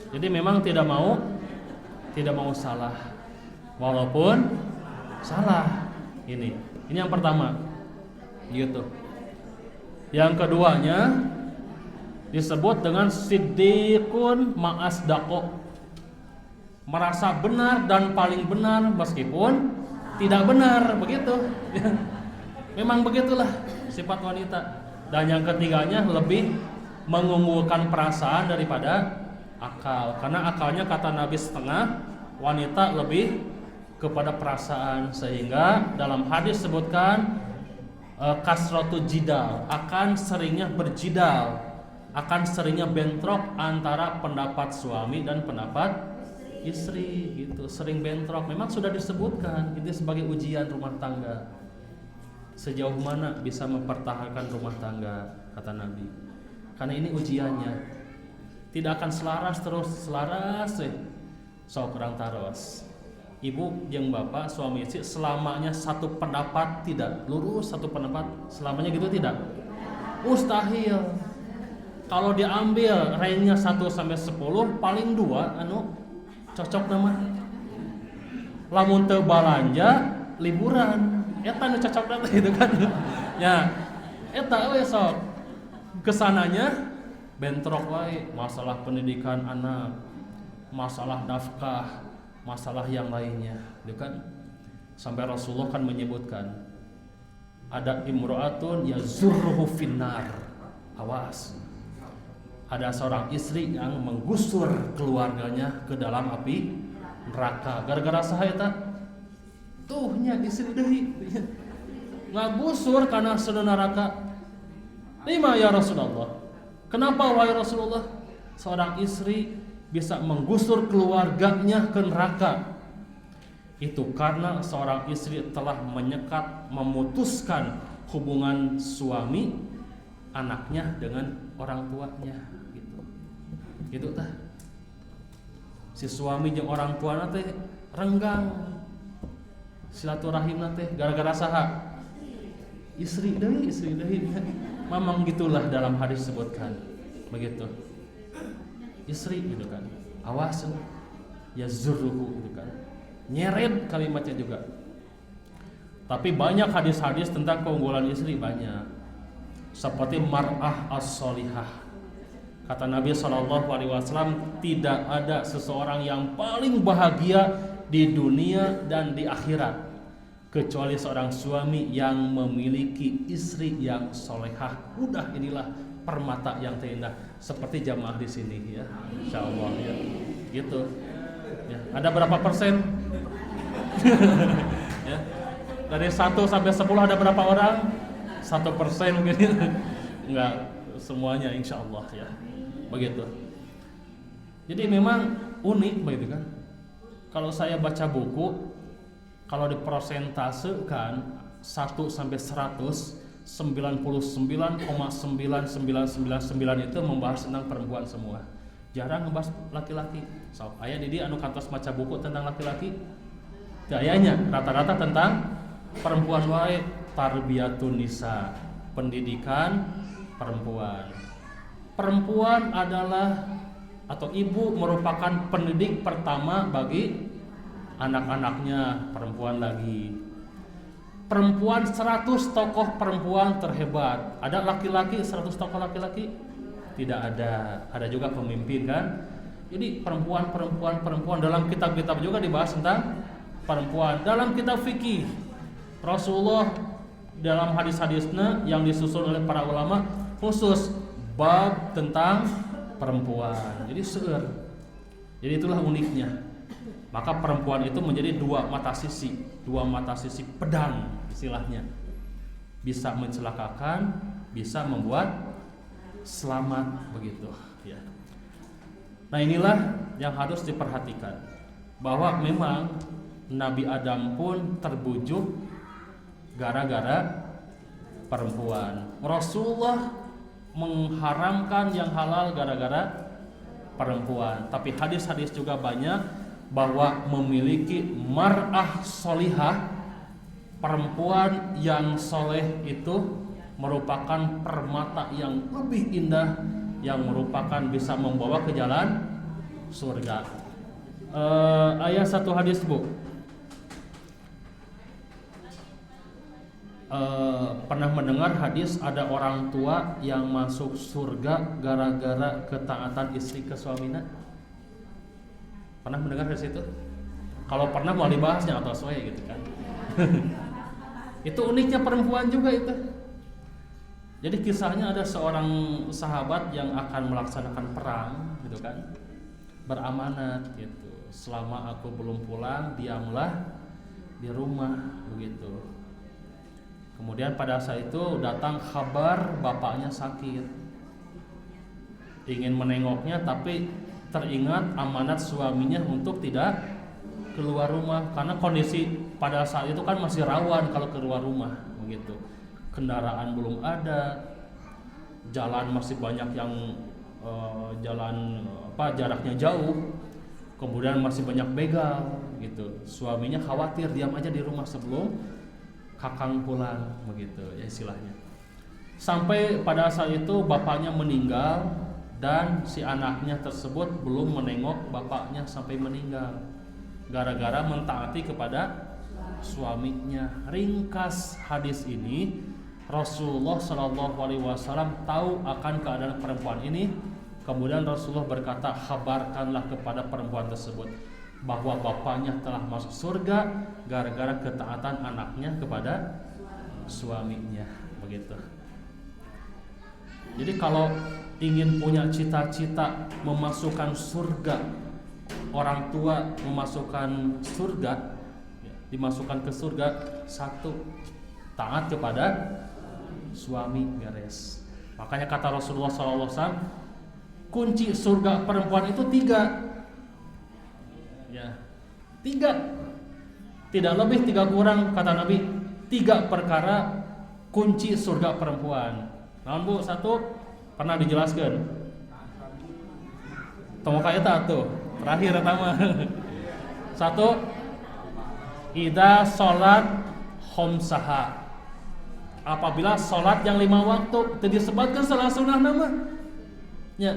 Jadi memang tidak mau salah. Walaupun salah. Ini yang pertama. Gitu. Yang keduanya disebut dengan siddiqun ma'asdaqo, merasa benar dan paling benar meskipun tidak benar, begitu. Memang begitulah sifat wanita. Dan yang ketiganya lebih mengunggulkan perasaan daripada akal, karena akalnya kata Nabi setengah, wanita lebih kepada perasaan, sehingga dalam hadis sebutkan kasratu jidal, akan seringnya berjidal, akan seringnya bentrok antara pendapat suami dan pendapat istri gitu, sering bentrok. Memang sudah disebutkan itu sebagai ujian rumah tangga, sejauh mana bisa mempertahankan rumah tangga, kata Nabi. Karena ini ujiannya, tidak akan selaras terus, selaras sok orang taros. Ibu yang bapak suami istri selamanya satu pendapat, tidak lurus satu pendapat selamanya gitu, tidak, mustahil. Kalau diambil range-nya 1 sampai 10, paling 2 cocok nama. Lamun teu balanja liburan, eta nu cocok teh gitu kan. Ya, eta we sok kesananya bentrok wae, masalah pendidikan anak, masalah nafkah, masalah yang lainnya, gitu kan. Sampai Rasulullah kan menyebutkan ada imro'atun yazurruhu finnar. Awas. Ada seorang istri yang menggusur keluarganya ke dalam api neraka. Gara-gara saha eta? Tuh nya istri deui. Ngagusur karena sedena neraka. Lima ya Rasulullah. Kenapa wahai Rasulullah seorang istri bisa menggusur keluarganya ke neraka? Itu karena seorang istri telah menyekat, memutuskan hubungan suami anaknya dengan orang tuanya, gitu. Gitu tah. Si suami jeung orang tuana teh renggang silaturahimna teh gara-gara saha? Istri deui. Memang gitulah dalam hadis sebutkan. Begitu. Istri gitu kan. Awas ya zurruhu gitu kan. Nyeret kalimatnya juga. Tapi banyak hadis-hadis tentang keunggulan istri, banyak. Seperti mar'ah as-solihah. Kata Nabi SAW, tidak ada seseorang yang paling bahagia di dunia dan di akhirat kecuali seorang suami yang memiliki istri yang solehah. Udah, inilah permata yang terindah, seperti jamaah di sini ya, insya Allah ya, gitu. Ya. Ada berapa persen? Ya. Dari 1 sampai 10 ada berapa orang? 1% mungkin. Enggak semuanya, insya Allah ya. Begitu. Jadi memang unik begitu kan. Kalau saya baca buku, kalau dipersentasekan 1 sampai 100, 99,9999 itu membahas tentang perempuan semua. Jarang membahas laki-laki. So, ayah Didi anu kantos baca buku tentang laki-laki. Gayanya rata-rata tentang perempuan wae, tarbiyatun nisa, pendidikan perempuan. Perempuan adalah atau ibu merupakan pendidik pertama bagi anak-anaknya, perempuan lagi. Perempuan 100 tokoh perempuan terhebat. Ada laki-laki 100 tokoh laki-laki? Tidak ada. Ada juga pemimpin kan? Jadi perempuan dalam kitab-kitab juga dibahas tentang perempuan. Dalam kitab fikih Rasulullah dalam hadis-hadisnya yang disusun oleh para ulama khusus bab tentang perempuan. Jadi seueur. Jadi itulah uniknya. Maka perempuan itu menjadi dua mata sisi pedang istilahnya. Bisa mencelakakan, bisa membuat selamat begitu ya. Nah, inilah yang harus diperhatikan, bahwa memang Nabi Adam pun terbujuk gara-gara perempuan. Rasulullah mengharamkan yang halal gara-gara perempuan. Tapi hadis-hadis juga banyak bahwa memiliki mar'ah solihah, perempuan yang soleh itu merupakan permata yang lebih indah, yang merupakan bisa membawa ke jalan surga. Ayat satu hadis bu, pernah mendengar hadis ada orang tua yang masuk surga gara-gara ketaatan istri ke suaminya? Pernah mendengar dari situ? Kalau pernah mau dibahasnya atau sesuai gitu kan? Itu uniknya perempuan juga itu. Jadi kisahnya ada seorang sahabat yang akan melaksanakan perang gitu kan, beramanat gitu. Selama aku belum pulang, diamlah di rumah begitu. Kemudian pada saat itu datang kabar bapaknya sakit. Ingin menengoknya tapi teringat amanat suaminya untuk tidak keluar rumah karena kondisi pada saat itu kan masih rawan kalau keluar rumah begitu. Kendaraan belum ada, jalan masih banyak yang jaraknya jauh, kemudian masih banyak begal gitu. Suaminya khawatir, diam aja di rumah sebelum kakang pulang begitu ya istilahnya. Sampai pada saat itu bapaknya meninggal dan si anaknya tersebut belum menengok bapaknya sampai meninggal gara-gara mentaati kepada suaminya. Ringkas hadis ini, Rasulullah SAW tahu akan keadaan perempuan ini. Kemudian Rasulullah berkata, kabarkanlah kepada perempuan tersebut bahwa bapaknya telah masuk surga gara-gara ketaatan anaknya kepada suaminya begitu. Jadi kalau ingin punya cita-cita memasukkan surga, orang tua memasukkan surga, dimasukkan ke surga, satu, taat kepada suami, beres. Makanya kata Rasulullah SAW, kunci surga perempuan itu 3 ya, 3, tidak lebih 3 kurang, kata Nabi. 3 perkara kunci surga perempuan. Namun bu, 1 pernah dijelaskan temu kaya tuh terakhir pertama. 1, ida sholat khomsaha, apabila sholat yang 5 waktu disebutkan salah sunnah nama ya,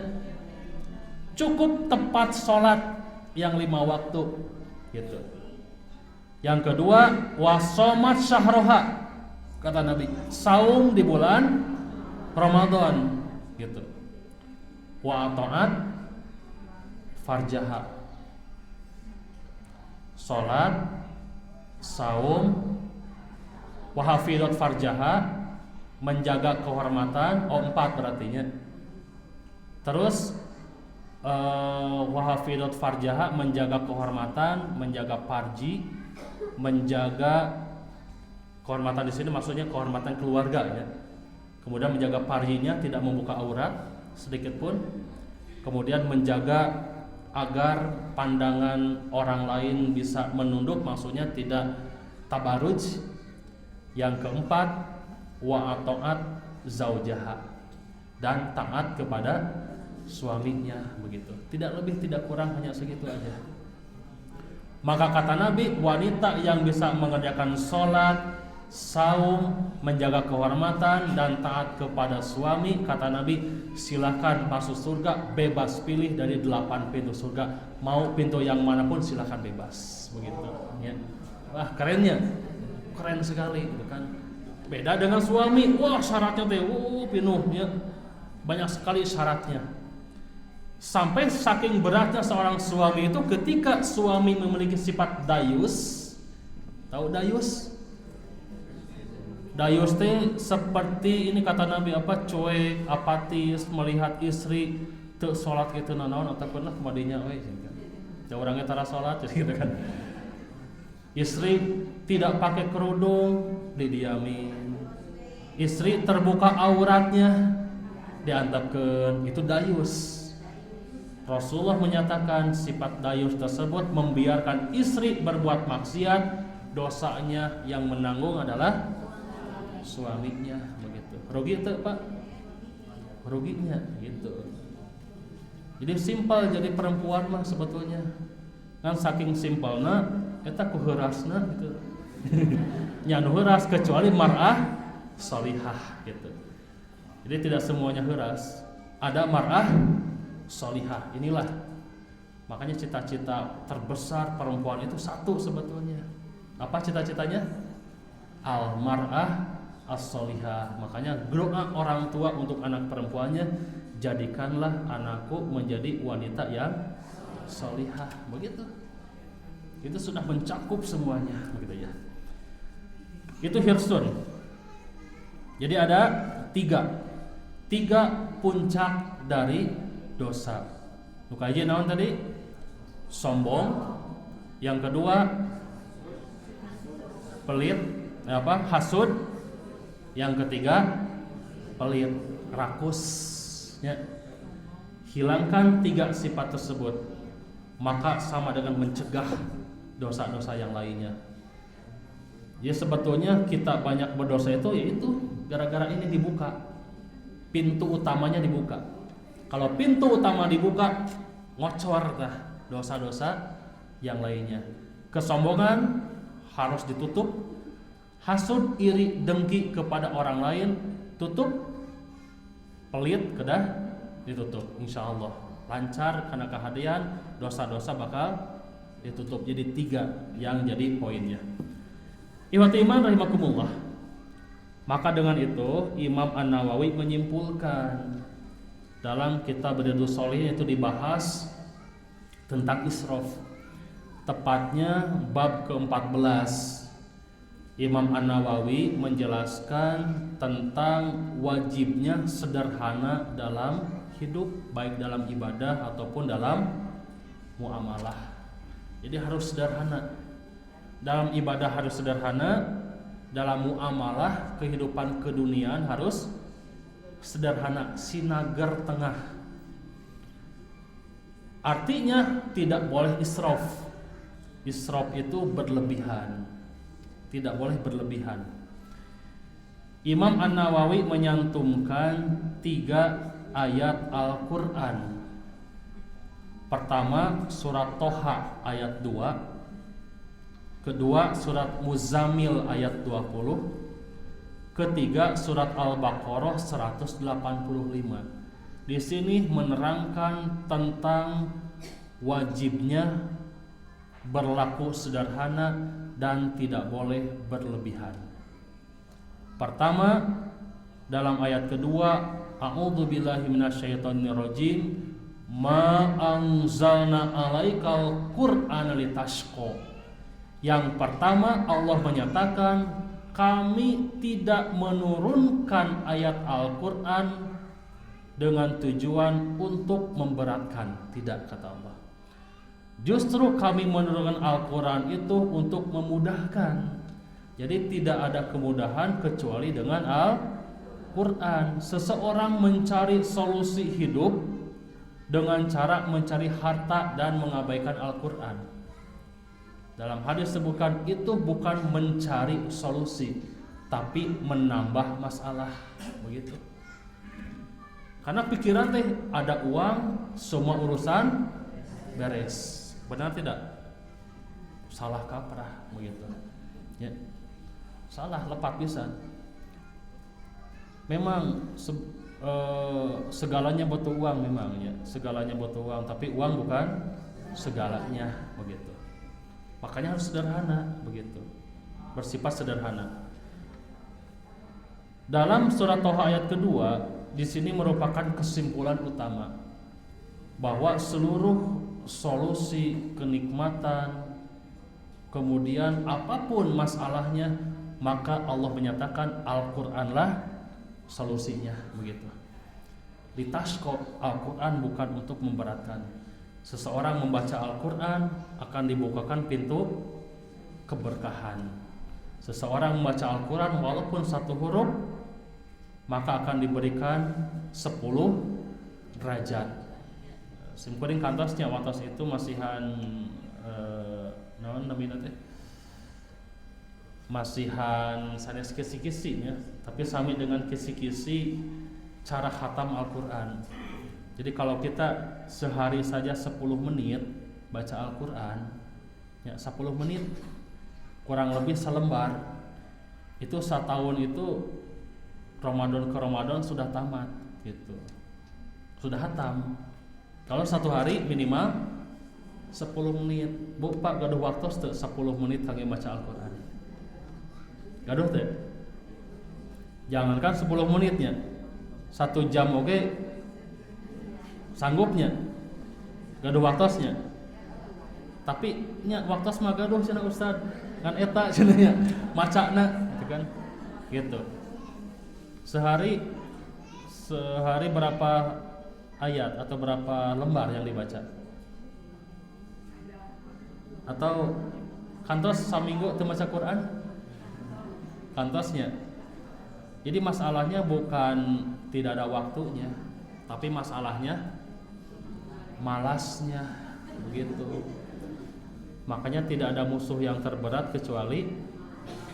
cukup tepat sholat yang 5 waktu gitu. Yang kedua, wasomat syahroha, kata Nabi, saum di bulan Ramadan gitu. wa ata'at farjaha. Salat, saum, wa hafizat farjaha, menjaga kehormatan, 4 berartinya. Terus wa hafizat farjaha, menjaga kehormatan, menjaga farji, menjaga kehormatan di sini maksudnya kehormatan keluarga ya. Kemudian menjaga farjinya, tidak membuka aurat sedikit pun. Kemudian menjaga agar pandangan orang lain bisa menunduk, maksudnya tidak tabaruj. Yang keempat, wa ata'at zaujaha, dan taat kepada suaminya, begitu. Tidak lebih tidak kurang, hanya segitu aja. Maka kata Nabi, wanita yang bisa mengerjakan sholat, saum, menjaga kehormatan, dan taat kepada suami, kata Nabi, silakan masuk surga, bebas pilih dari 8 pintu surga, mau pintu yang manapun silakan bebas, begitu ya. Wah, kerennya, keren sekali gitu kan. Beda dengan suami, wah syaratnya teh penuh ya, banyak sekali syaratnya. Sampai saking beratnya seorang suami itu ketika suami memiliki sifat dayus. Tahu dayus? Dayus teh seperti ini kata Nabi apa? Cuek, apatis, melihat istri teu salat kitu naon ataupun kemadinya we. Da urangnya tara salat gitu kan. Istri tidak pakai kerudung, didiamin. Istri terbuka auratnya, diantapkeun. Itu dayus. Rasulullah menyatakan sifat dayus tersebut membiarkan istri berbuat maksiat, dosanya yang menanggung adalah suaminya, begitu. Rugi itu Pak? Ruginya gitu. Jadi simpel jadi perempuan mah sebetulnya. Kan saking simpelna eta ku heurasna gitu. Nya nu heuras kecuali mar'ah shalihah gitu. Jadi tidak semuanya heuras. Ada mar'ah shalihah. Inilah makanya cita-cita terbesar perempuan itu satu sebetulnya. Apa cita-citanya? Al mar'ah as-shalihah. Makanya doa orang tua untuk anak perempuannya, jadikanlah anakku menjadi wanita yang shalihah, begitu. Itu sudah mencakup semuanya, begitu ya. Itu hirsun. Jadi ada tiga puncak dari dosa. Nukaji naon tadi? Sombong. Yang kedua pelit, hasud. Yang ketiga pelit, rakus ya. Hilangkan 3 sifat tersebut, maka sama dengan mencegah dosa-dosa yang lainnya. Ya sebetulnya kita banyak berdosa itu yaitu gara-gara ini dibuka. Pintu utamanya dibuka. Kalau pintu utama dibuka, ngocor dah dosa-dosa yang lainnya. Kesombongan harus ditutup. Hasud, iri, dengki kepada orang lain tutup. Pelit kedah ditutup. Insyaallah lancar karena kehadiran, dosa-dosa bakal ditutup. Jadi 3 yang jadi poinnya. Ikhwati iman rahimakumullah. Maka dengan itu Imam An-Nawawi menyimpulkan dalam kitab Riyadhus Shalihin itu dibahas tentang israf. Tepatnya bab ke-14. Imam An-Nawawi menjelaskan tentang wajibnya sederhana dalam hidup, baik dalam ibadah ataupun dalam muamalah. Jadi harus sederhana. Dalam ibadah harus sederhana, dalam muamalah kehidupan keduniaan harus sederhana, sinagar tengah. Artinya tidak boleh israf. Israf itu berlebihan. Tidak boleh berlebihan. Imam An-Nawawi menyantumkan 3 ayat Al-Quran. Pertama surat Toha ayat 2. Kedua surat Muzammil ayat 20. Ketiga surat Al-Baqarah 185. Di sini menerangkan tentang wajibnya berlaku sederhana dan tidak boleh berlebihan. Pertama, dalam ayat kedua a'udzubillahi minasyaitonirrajim, ma anzalna alaikal qur'ana litashqa. Yang pertama Allah menyatakan kami tidak menurunkan ayat Al-Qur'an dengan tujuan untuk memberatkan, tidak, kata Allah. Justru kami menurunkan Al-Qur'an itu untuk memudahkan. Jadi tidak ada kemudahan kecuali dengan Al-Qur'an. Seseorang mencari solusi hidup dengan cara mencari harta dan mengabaikan Al-Qur'an. Dalam hadis disebutkan itu bukan mencari solusi, tapi menambah masalah, begitu. Karena pikiran teh ada uang, semua urusan beres. Benar tidak? Salah kaprah, begitu. Ya. Salah, lepat bisa. Memang segalanya butuh uang, memang ya. Segalanya butuh uang, tapi uang bukan segalanya, begitu. Makanya harus sederhana, begitu. Bersifat sederhana. Dalam surat Thaha ayat kedua, di sini merupakan kesimpulan utama bahwa seluruh solusi kenikmatan, kemudian apapun masalahnya, maka Allah menyatakan Al-Qur'anlah solusinya, begitu. Litashqa, Al-Qur'an bukan untuk memberatkan. Seseorang membaca Al-Qur'an akan dibukakan pintu keberkahan. Seseorang membaca Al-Qur'an walaupun satu huruf, maka akan diberikan 10 derajat. Simkuring kantosnya watos itu masihan naon namina teh? Masihan sanes kisi-kisinya, tapi sami dengan kisi-kisi cara khatam Al-Qur'an. Jadi kalau kita sehari saja 10 menit baca Al-Qur'an, ya 10 menit kurang lebih selembar, itu setahun itu Ramadan ke Ramadan sudah tamat, gitu. Sudah hatam. Kalau satu hari minimal 10 menit. Bu Pak gaduh waktu 10 menit kangge baca Al-Qur'an. Gaduh teh. Jangankan 10 menitnya. 1 jam oke sanggupnya. Gaduh waktosnya. Tapi nya waktos mah gaduh cenah Ustad. Kan eta cenah nya macana gitu kan. Gitu. Sehari berapa ayat atau berapa lembar yang dibaca? Atau kantos saminggu teu maca Quran? Kantosnya. Jadi masalahnya bukan tidak ada waktunya, tapi masalahnya malasnya, begitu. Makanya tidak ada musuh yang terberat kecuali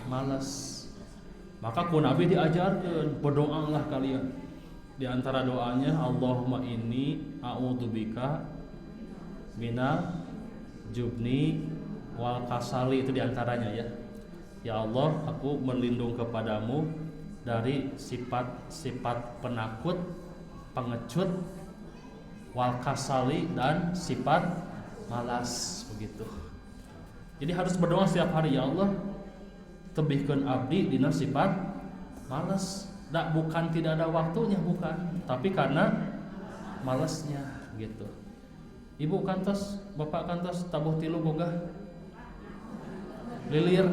malas. Maka ku Nabi diajarkan berdoalah kalian. Di antara doanya Allahumma inni a'udzubika minal jubni wal kasali, itu diantaranya ya. Ya Allah, aku berlindung kepadamu dari sifat-sifat penakut, pengecut, wal kasali, dan sifat malas, begitu. Jadi harus berdoa setiap hari, ya Allah, tebihkeun abdi dina sifat malas. Bukan tidak ada waktunya, bukan, tapi karena malasnya, gitu. Ibu kantos, bapak kantos tabuh tilu boga lilir.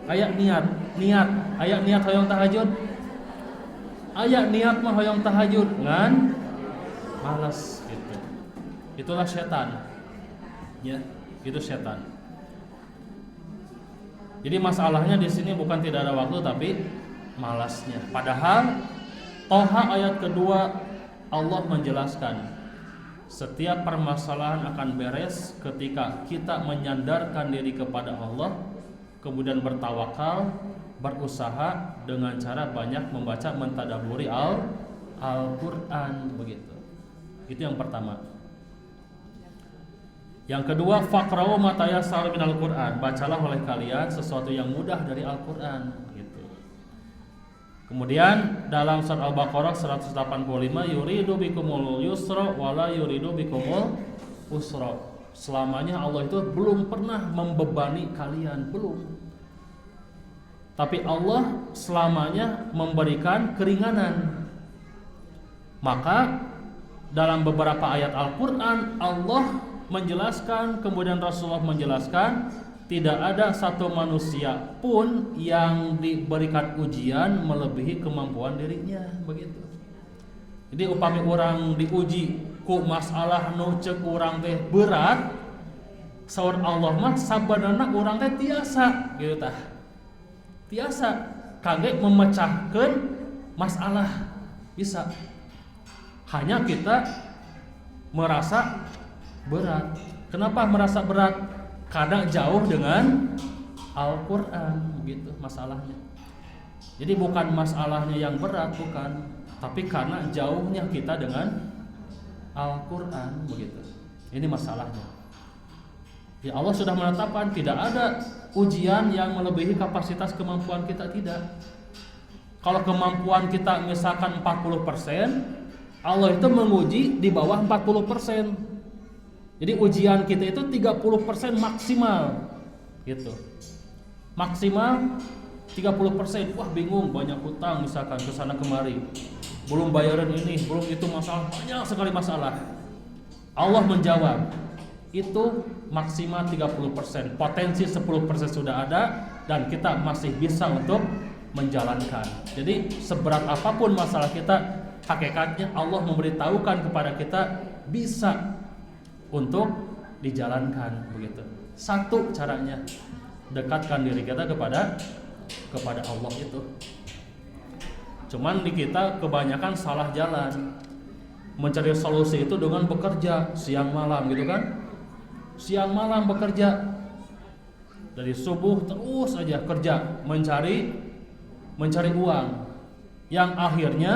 Aya niat hoyong tahajud. Aya niat mah hoyong tahajud ngan malas, gitu. Itulah setan. Ya, itu setan. Jadi masalahnya di sini bukan tidak ada waktu, tapi malasnya. Padahal Thaha ayat kedua Allah menjelaskan setiap permasalahan akan beres ketika kita menyandarkan diri kepada Allah, kemudian bertawakal, berusaha dengan cara banyak membaca, mentadaburi Al-Qur'an, begitu. Itu yang pertama. Yang kedua, faqra'u ma tayassara minal Qur'an, bacalah oleh kalian sesuatu yang mudah dari Al-Qur'an, gitu. Kemudian dalam surat Al-Baqarah 185, yuridu bikumul yusra wala yuridu bikumul usra. Selamanya Allah itu belum pernah membebani kalian, belum. Tapi Allah selamanya memberikan keringanan. Maka dalam beberapa ayat Al-Quran Allah menjelaskan, kemudian Rasulullah menjelaskan, tidak ada satu manusia pun yang diberikan ujian melebihi kemampuan dirinya, begitu. Jadi upami orang diuji ku masalah nu ceuk urang teh berat, saur Allah mah sabanana urang teh tiasa gitu tah. Tiasa kangge memecahkeun masalah bisa. Hanya kita merasa berat. Kenapa merasa berat? Karena jauh dengan Al-Quran, gitu masalahnya. Jadi bukan masalahnya yang berat, bukan, tapi karena jauhnya kita dengan Al-Quran, begitu. Ini masalahnya. Ya Allah sudah menetapkan tidak ada ujian yang melebihi kapasitas kemampuan kita, tidak. Kalau kemampuan kita misalkan 40%, Allah itu menguji di bawah 40%. Jadi ujian kita itu 30% maksimal. Gitu. Maksimal 30%. Wah, bingung, banyak hutang misalkan ke sana kemari. Belum bayaran ini, belum itu masalah, banyak sekali masalah. Allah menjawab, itu maksimal 30%. Potensi 10% sudah ada dan kita masih bisa untuk menjalankan. Jadi seberat apapun masalah kita, hakikatnya Allah memberitahukan kepada kita bisa untuk dijalankan, begitu. Satu caranya, dekatkan diri kita kepada Allah itu. Cuman di kita kebanyakan salah jalan. Mencari solusi itu dengan bekerja siang malam, gitu kan? Siang malam bekerja. Dari subuh terus aja kerja mencari uang. Yang akhirnya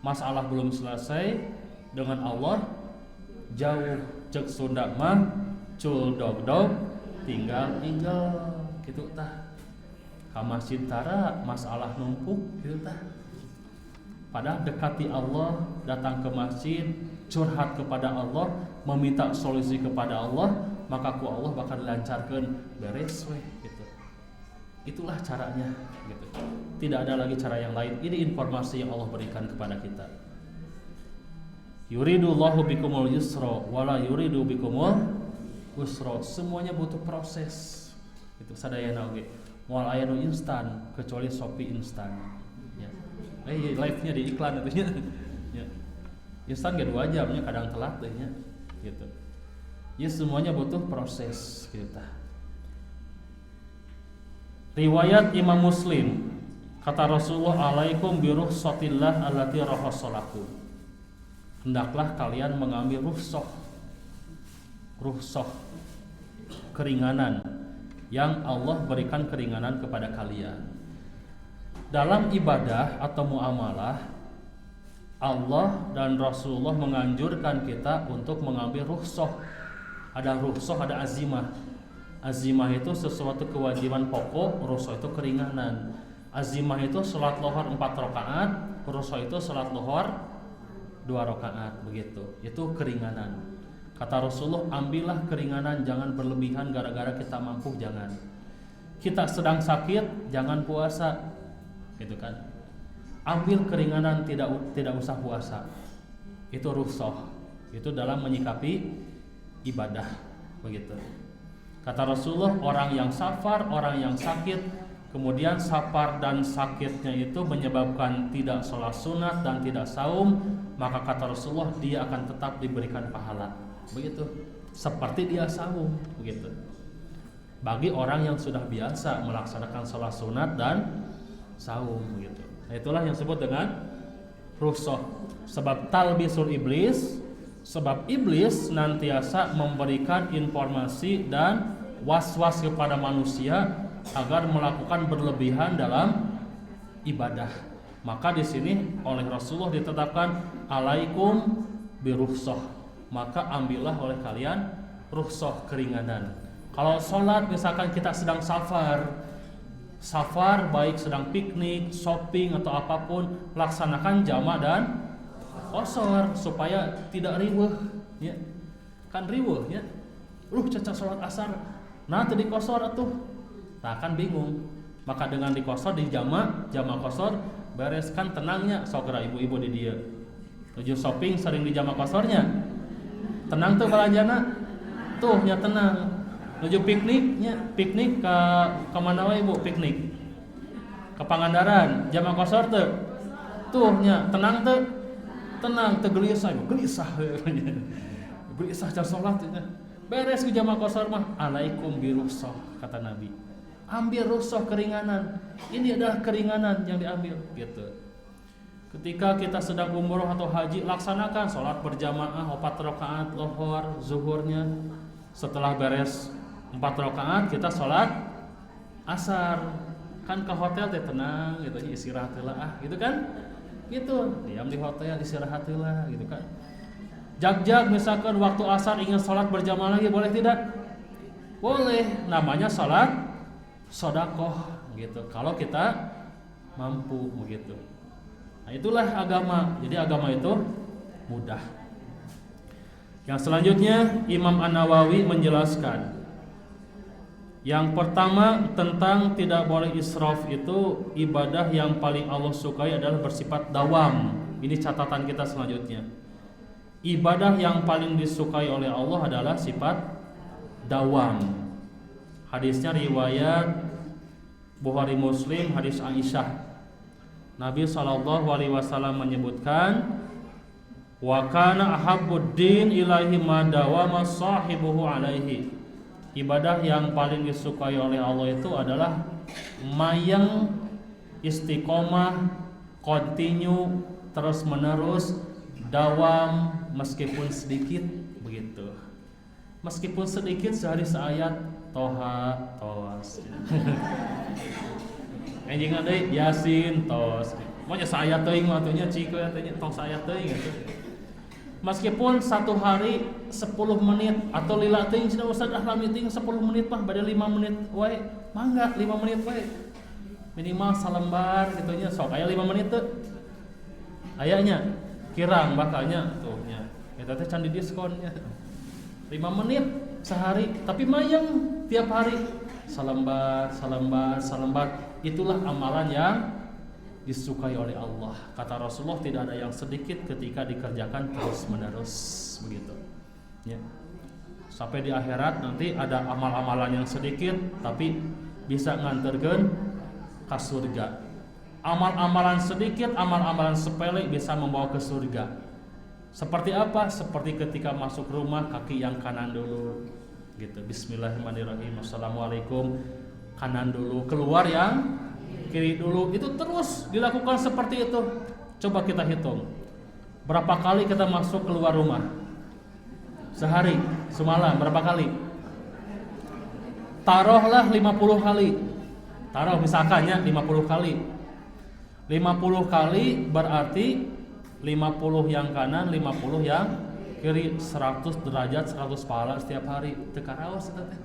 masalah belum selesai, dengan Allah jauh, cek Sunda mah cul dog tinggal gitu tah. Ka masjid tara masalah numpuk gitu tah. Padahal dekati Allah, datang ke masjid, curhat kepada Allah, meminta solusi kepada Allah, maka ku Allah bakal lancarkeun beres we gitu. Itulah caranya gitu. Tidak ada lagi cara yang lain. Ini informasi yang Allah berikan kepada kita. Yuridullahu bikumul yusra wala yuridu bikumul usra. Semuanya butuh proses. Itu sadayana oge. Moal aya nu instan kecuali Shopee instan. Ya. Live-nya di iklan atunya. Ya. Instan ge 2 jamnya kadang telat teh nya. Gitu. Ya semuanya butuh proses gitu. Riwayat Imam Muslim, kata Rasulullah, alaikum birukhsatillah allati rakhasalakum. Hendaklah kalian mengambil rukhsah keringanan yang Allah berikan keringanan kepada kalian. Dalam ibadah atau muamalah, Allah dan Rasulullah menganjurkan kita untuk mengambil rukhsah. Ada rukhsah, ada azimah. Azimah itu sesuatu kewajiban pokok, rukhsah itu keringanan. Azimah itu salat lohor 4 rakaat, rukhsah itu salat lohor 2 rakaat, begitu. Itu keringanan. Kata Rasulullah, ambillah keringanan, jangan berlebihan gara-gara kita mampu, jangan. Kita sedang sakit, jangan puasa. Gitu kan. Ambil keringanan, tidak usah puasa. Itu rukhsah. Itu dalam menyikapi ibadah, begitu. Kata Rasulullah, orang yang safar, orang yang sakit, kemudian safar dan sakitnya itu menyebabkan tidak sholat sunat dan tidak saum, maka kata Rasulullah dia akan tetap diberikan pahala, begitu, seperti dia saum, begitu. Bagi orang yang sudah biasa melaksanakan sholat sunat dan saum, begitu. Nah, itulah yang disebut dengan rukhsah. Sebab talbisul iblis, sebab iblis nantiasa memberikan informasi dan was-was kepada manusia agar melakukan berlebihan dalam ibadah. Maka di sini oleh Rasulullah ditetapkan alaikum birukhsah. Maka ambillah oleh kalian rukhsah, keringanan. Kalau sholat misalkan kita sedang safar baik sedang piknik, shopping atau apapun, laksanakan jamak dan qashar supaya tidak riweuh ya. Kan riweuh ya. Caca salat asar. Nah tadi qashar atuh. Nah kan bingung. Maka dengan di qashar di jamak qashar bereskan tenangnya segera ibu-ibu di dia. Nuju shopping sering di jama kosornya. Tenang tuh belanjana. Tuh nya tenang. Nuju pikniknya, piknik ke mana wae Bu piknik? Ke Pangandaran, jama kosor tuh. Tuh nya tenang tuh. Tenang teu gelisah, gelisah. Gelisah cara salat nya. Beres ke jama kosor mah alaikum birukhsah kata Nabi. Ambil rukhsah keringanan. Ini adalah keringanan yang diambil gitu. Ketika kita sedang umroh atau haji, laksanakan sholat berjamaah 4 rakaat lohor zuhurnya. Setelah beres 4 rakaat kita sholat asar. Kan ke hotel teh tenang gitu, istirahat heula gitu kan? Gitu, diam di hotel istirahat heula gitu kan. Jag-jag misalkan waktu asar ingin sholat berjamaah lagi boleh tidak? Boleh, namanya sholat sedekah gitu. Kalau kita mampu begitu. Nah itulah agama. Jadi agama itu mudah. Yang selanjutnya Imam An-Nawawi menjelaskan. Yang pertama tentang tidak boleh israf itu ibadah yang paling Allah sukai adalah bersifat dawam. Ini catatan kita selanjutnya. Ibadah yang paling disukai oleh Allah adalah sifat dawam. Hadisnya riwayat Bukhari Muslim, hadis Aisyah. Nabi SAW menyebutkan wa kana ahabbud din ilahi ma dawama sahibuhu alaihi. Ibadah yang paling disukai oleh Allah itu adalah mayang istiqomah, continue, terus menerus, dawam meskipun sedikit begitu. Meskipun sedikit sehari seayat Toha tos. Anjing ada Yasin tos. Maunya saya teuing mah atunya cikeun atunya tong saya teuing atuh. Meskipun satu hari 10 menit atau lila teuing cenah Ustaz meeting 10 menit mah bade 5 menit wae. Mangga 5 menit wae. Minimal salembar gitu nya sok aya 5 menit teu. Ayanya kirang bakalnya tuh nya. Eta teh can di diskonnya. 5 menit sehari tapi mayang tiap hari salembar. Itulah amalan yang disukai oleh Allah. Kata Rasulullah tidak ada yang sedikit ketika dikerjakan terus menerus begitu. Ya. Sampai di akhirat nanti ada amal-amalan yang sedikit tapi bisa nganterkeun ke surga. Amal-amalan sedikit, amal-amalan sepele bisa membawa ke surga. Seperti apa? Seperti ketika masuk rumah kaki yang kanan dulu. Gitu. Bismillahirrahmanirrahim. Assalamualaikum. Kanan dulu, keluar yang kiri dulu. Itu terus dilakukan seperti itu. Coba kita hitung. Berapa kali kita masuk keluar rumah? Sehari, semalam berapa kali? Taruhlah 50 kali. Taruh misalkannya 50 kali. 50 kali berarti 50 yang kanan, 50 yang kiri, 100 derajat, 100 pahala setiap hari. Teu karaos eta teh.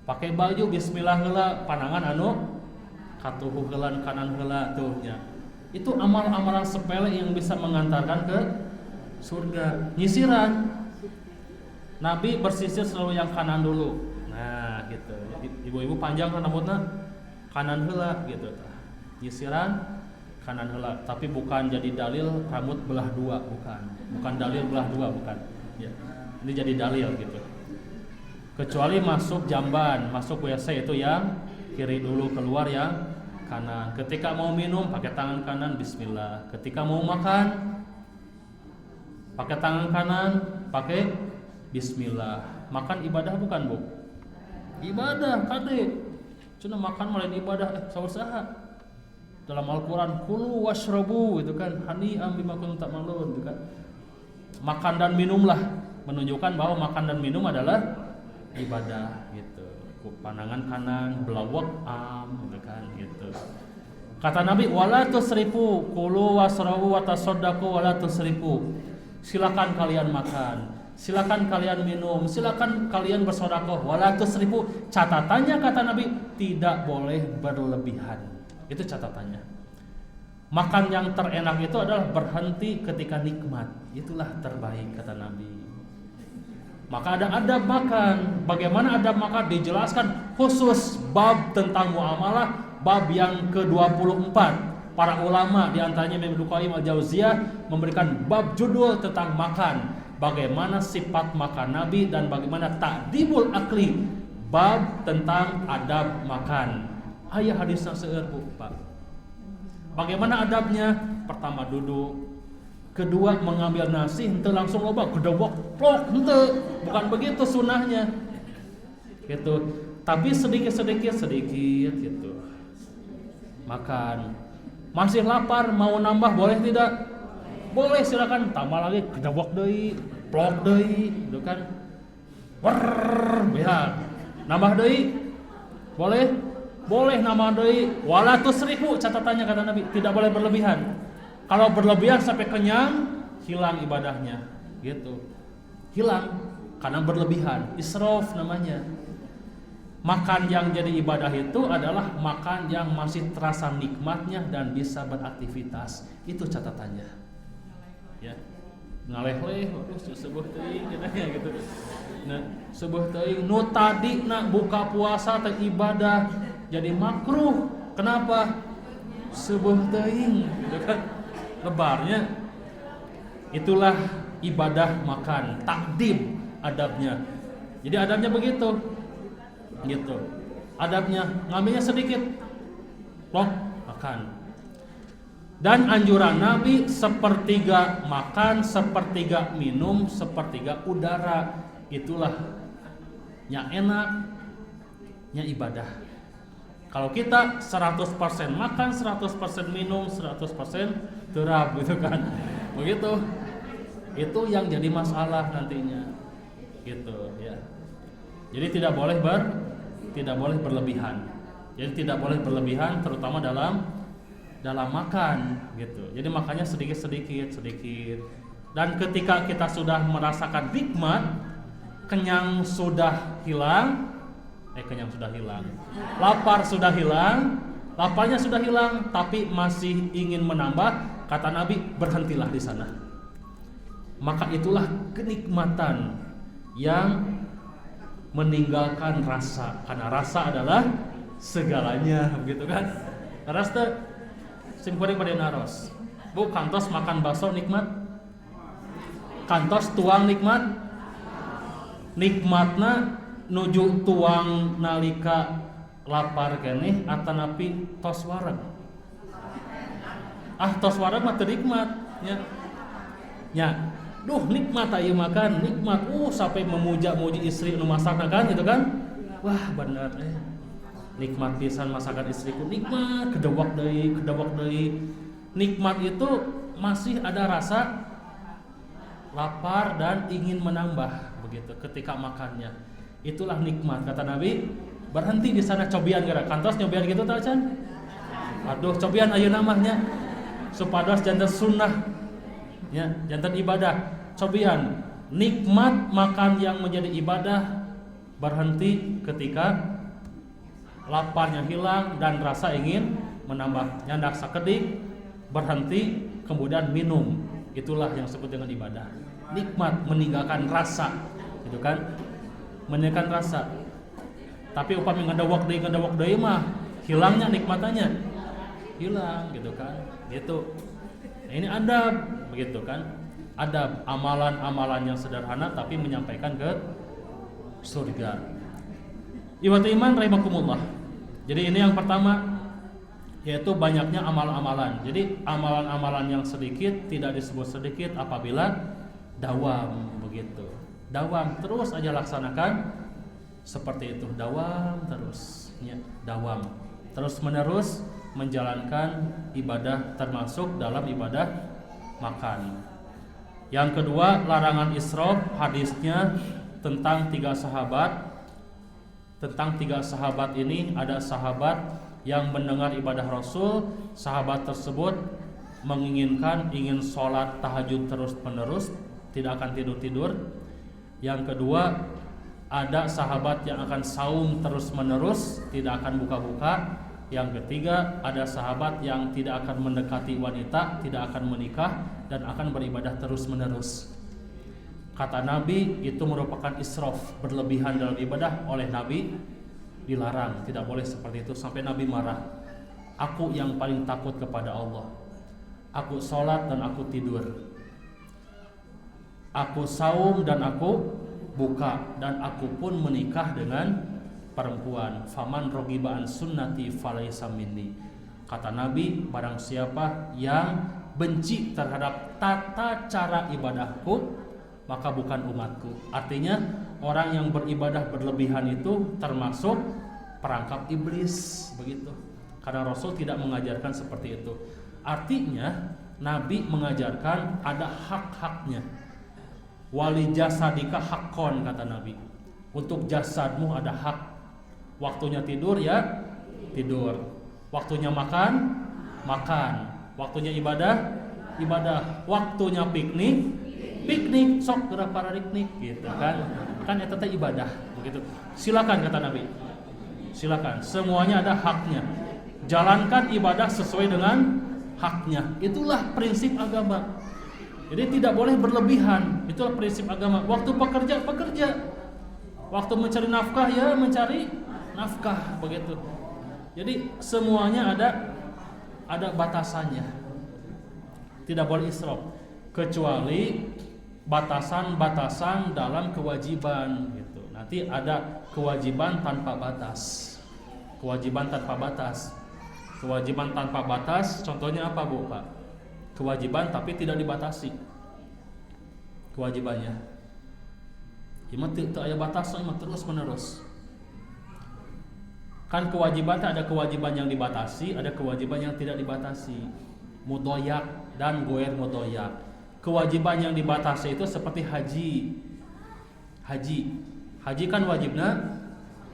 Pakai baju bismillah heula, panangan anu katuhu heulan kanan heula tuh nya. Itu amal-amalan sepele yang bisa mengantarkan ke surga. Nyisiran. Nabi bersisir selalu yang kanan dulu. Nah, gitu. Ibu-ibu panjang kan rambutna kanan heula gitu tah. Nyisiran kanan heula, tapi bukan jadi dalil rambut belah dua, bukan. Bukan dalil belah dua, bukan. Ya. Ini jadi dalil gitu. Kecuali masuk jamban, masuk WC itu yang kiri dulu, keluar yang kanan. Ketika mau minum pakai tangan kanan bismillah. Ketika mau makan pakai tangan kanan, pakai bismillah. Makan ibadah bukan, Bu? Ibadah kade. Cuma makan lain ibadah saha. Dalam Al-Qur'an kulu washrabu itu kan hani'am bima kuntum ta'malun gitu kan. Makan dan minumlah, menunjukkan bahwa makan dan minum adalah ibadah gitu. Pandangan kanan, belawak gitu kan gitu. Kata Nabi, wala tusrifu, kulu wasrabu wa tasaddaqu wala tusrifu. Silakan kalian makan, silakan kalian minum, silakan kalian bersedekah, wala tusrifu. Catatannya kata Nabi, tidak boleh berlebihan. Itu catatannya. Makan yang terenak itu adalah berhenti ketika nikmat. Itulah terbaik kata Nabi. Maka ada adab makan. Bagaimana adab makan dijelaskan khusus bab tentang muamalah, bab yang ke-24. para ulama di antaranya Ibnu Qayyim al-Jauziyah memberikan bab judul tentang makan, bagaimana sifat makan Nabi dan bagaimana ta'dibul akli, bab tentang adab makan. Aya hadisna seueur Pak. Bagaimana adabnya? Pertama duduk, kedua mengambil nasi henteu langsung loba gedewok plok, henteu, bukan begitu sunnahnya. Gitu. Tapi sedikit gitu. Makan. Masih lapar mau nambah boleh tidak? Boleh, silakan tambah lagi gedewok deui, plok deui, gitu kan. Ya. Nambah deui. Boleh? Boleh nambah deui. Wala tusrifu, catatannya kata Nabi, tidak boleh berlebihan. Kalau berlebihan sampai kenyang, hilang ibadahnya. Gitu. Hilang karena berlebihan. Israf namanya. Makan yang jadi ibadah itu adalah makan yang masih terasa nikmatnya dan bisa beraktivitas. Itu catatannya. Ya. Ngaleh-leh, waduh sebuah teuing gitu. Nah, sebuah teuing nu tadi nak buka puasa teh ibadah jadi makruh. Kenapa? Sebuah teuing gitu kan. Lebarnya. Itulah ibadah makan, takdim adabnya. Jadi adabnya begitu. Gitu. Adabnya ngambilnya sedikit. Loh, makan. Dan anjuran Nabi sepertiga makan, sepertiga minum, sepertiga udara. Itulah yang enak, yang ibadah. Kalau kita 100% makan, 100% minum, 100% terap gitu kan. Begitu. Itu yang jadi masalah nantinya. Gitu ya. Jadi tidak boleh berlebihan. Jadi tidak boleh berlebihan terutama dalam makan gitu. Jadi makannya sedikit. Dan ketika kita sudah merasakan nikmat, kenyang sudah hilang, lapar sudah hilang, laparnya sudah hilang, tapi masih ingin menambah, kata Nabi, berhentilah di sana. Maka itulah kenikmatan yang meninggalkan rasa, karena rasa adalah segalanya, begitu kan? Rasa simkuring pada naros. Bu, kantos makan bakso nikmat, kantos tuang nikmat, nikmatna nuju tuang nalika lapar keneh atanapi tos wareg. Tos wareg mah teu nikmat nya. Nya, duh nikmat ieu makan, nikmat. Sampai memuja-muji istri nu masakna kan gitu kan. Wah, bener nikmat pisan masakan istriku, nikmat, kedewok deui. Nikmat itu masih ada rasa lapar dan ingin menambah begitu ketika makannya. Itulah nikmat, kata Nabi. Berhenti di sana, cobian gara kantos nyobian gitu tah can. Aduh, cobian ayeuna namanya supados janten sunnah ya, janten ibadah. Cobian nikmat makan yang menjadi ibadah berhenti ketika laparnya hilang dan rasa ingin menambah. Nyandak sakedik berhenti kemudian minum. Itulah yang disebut dengan ibadah. Nikmat meninggalkan rasa, gitu kan? Meninggalkan rasa. Tapi upami ngedewok deui mah hilangnya nikmatannya. Hilang gitu kan. Gitu. Nah, ini adab begitu kan? Adab amalan-amalan yang sederhana tapi menyampaikan ke surga. Ikhwatul iman rahimakumullah. Jadi ini yang pertama, yaitu banyaknya amalan-amalan. Jadi amalan-amalan yang sedikit tidak disebut sedikit apabila dawam begitu. Dawam terus aja laksanakan seperti itu, dawam terus ya, dawam terus menerus menjalankan ibadah termasuk dalam ibadah makan. Yang kedua, larangan israf. Hadisnya tentang tiga sahabat. Tentang tiga sahabat ini, ada sahabat yang mendengar ibadah Rasul. Sahabat tersebut ingin sholat tahajud terus menerus, tidak akan tidur. Yang kedua, ada sahabat yang akan saum terus menerus, tidak akan buka-buka. Yang ketiga, ada sahabat yang tidak akan mendekati wanita, tidak akan menikah, dan akan beribadah terus menerus. Kata Nabi, itu merupakan israf, berlebihan dalam ibadah. Oleh Nabi dilarang, tidak boleh seperti itu, sampai Nabi marah. aku yang paling takut kepada Allah. Aku sholat dan aku tidur. Aku saum dan aku buka, dan aku pun menikah dengan perempuan. Faman rogiba an sunnati falaysa minni. Kata Nabi, barang siapa yang benci terhadap tata cara ibadahku, maka bukan umatku. Artinya orang yang beribadah berlebihan itu termasuk perangkap iblis, begitu. Karena Rasul tidak mengajarkan seperti itu. Artinya Nabi mengajarkan ada hak-haknya. Wali jasadika hakkon, kata Nabi. Untuk jasadmu ada hak. Waktunya tidur ya tidur. Waktunya makan, makan. Waktunya ibadah, ibadah. Waktunya piknik, piknik. Sok gerak para piknik gitu kan. Kan eta teh ibadah begitu. Silakan, kata Nabi. Silakan. Semuanya ada haknya. Jalankan ibadah sesuai dengan haknya. Itulah prinsip agama. Jadi tidak boleh berlebihan. Itulah prinsip agama. Waktu pekerja, pekerja. Waktu mencari nafkah ya mencari nafkah, begitu. Jadi semuanya ada batasannya. Tidak boleh israf, kecuali batasan-batasan dalam kewajiban gitu. Nanti ada kewajiban tanpa batas. Kewajiban tanpa batas. Kewajiban tanpa batas contohnya apa, Bu, Pak? Kewajiban tapi tidak dibatasi kewajibannya. Iman tidak ada batas, iman terus menerus. Kan kewajiban ada kewajiban yang dibatasi, ada kewajiban yang tidak dibatasi. Mudoyak dan goer mudoyak. Kewajiban yang dibatasi itu seperti haji. Haji kan wajibnya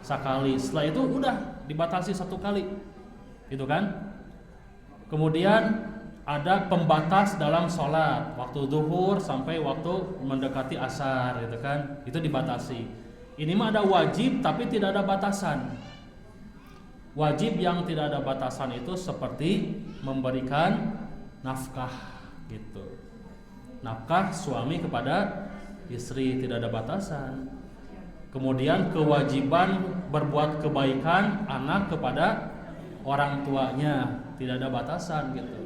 sekali. Setelah itu udah dibatasi 1 kali. Itu kan? Kemudian ada pembatas dalam sholat, waktu zuhur sampai waktu mendekati asar, gitu kan? Itu dibatasi. Ini mah ada wajib tapi tidak ada batasan. Wajib yang tidak ada batasan itu seperti memberikan nafkah, gitu. Nafkah suami kepada istri tidak ada batasan. Kemudian kewajiban berbuat kebaikan anak kepada orang tuanya tidak ada batasan, gitu.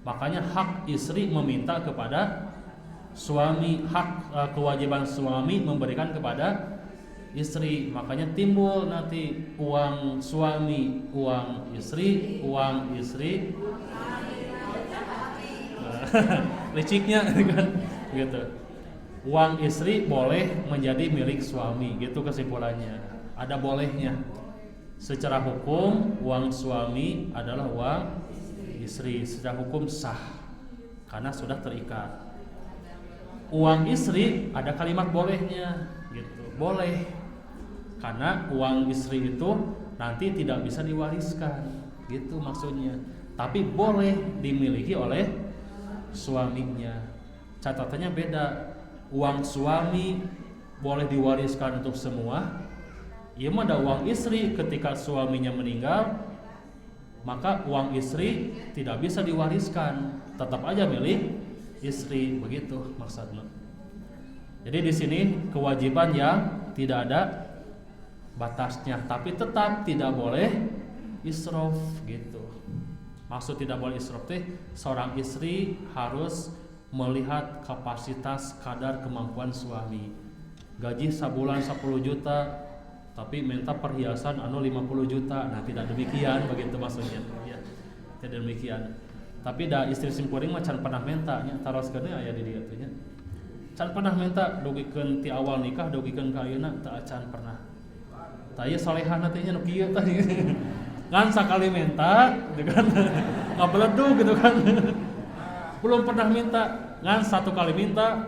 Makanya hak istri meminta kepada suami, kewajiban suami memberikan kepada istri. Makanya timbul nanti uang suami, uang istri, uang istri. Liciknya kan gitu. Uang istri boleh menjadi milik suami, gitu kesimpulannya. Ada bolehnya. Secara hukum uang suami adalah uang istri, secara hukum sah karena sudah terikat. Uang istri ada kalimat bolehnya, gitu. Boleh karena uang istri itu nanti tidak bisa diwariskan, gitu maksudnya. Tapi boleh dimiliki oleh suaminya. Catatannya beda. Uang suami boleh diwariskan untuk semua. Ya ada uang istri ketika suaminya meninggal, maka uang istri tidak bisa diwariskan, tetap aja milik istri, begitu maksudnya. Jadi di sini kewajiban yang tidak ada batasnya, tapi tetap tidak boleh israf, gitu. Maksud tidak boleh israf teh seorang istri harus melihat kapasitas kadar kemampuan suami. Gaji sebulan 10 juta tapi minta perhiasan 50 juta. Nah, tidak demikian, begitu maksudnya. Ya, tidak demikian. Tapi da istri simkuring mah can pernah minta nya, taroskeun aya di dieu teh nya. Can pernah minta dugikeun ti awal nikah, dugikeun ka ayeuna teu can pernah. Tah ieu salehana teh nya nu kieu tah. Kan sakali minta gitu kan. Ngabledug gitu kan. Belum pernah minta, ngan 1 kali minta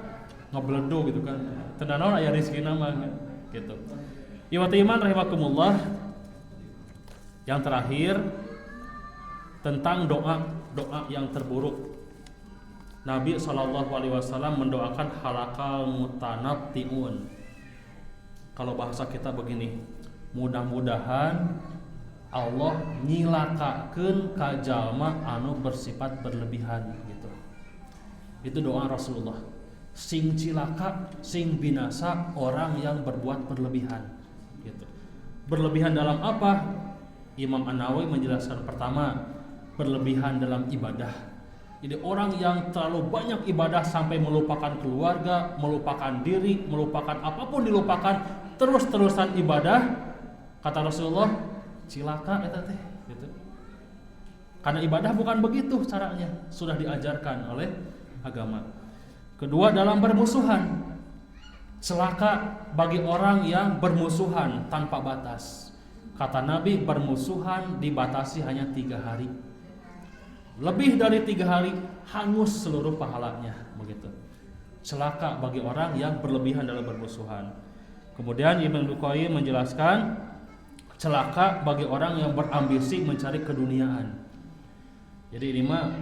ngabledug gitu kan. Teu naon aya rezekina mah gitu. Iwati iman rahimakumullah. Yang terakhir tentang doa yang terburuk. Nabi SAW mendoakan halakal mutanattiun. Kalau bahasa kita begini, mudah-mudahan Allah nyilakakeun ka jalma anu bersifat berlebihan, gitu. Itu doa Rasulullah. Sing cilaka, sing binasa orang yang berbuat berlebihan. Gitu. Berlebihan dalam apa? Imam An-Nawawi menjelaskan, pertama, berlebihan dalam ibadah. Jadi orang yang terlalu banyak ibadah sampai melupakan keluarga, melupakan diri, melupakan apapun dilupakan, terus-terusan ibadah, kata Rasulullah, cilaka eta teh gitu. Karena ibadah bukan begitu caranya, sudah diajarkan oleh agama. Kedua, dalam bermusuhan. Celaka bagi orang yang bermusuhan tanpa batas. Kata Nabi, bermusuhan dibatasi hanya 3 hari. Lebih dari 3 hari hangus seluruh pahalanya, begitu. Celaka bagi orang yang berlebihan dalam bermusuhan. Kemudian Ibnu Qayyim menjelaskan, celaka bagi orang yang berambisi mencari keduniaan. Jadi ini mah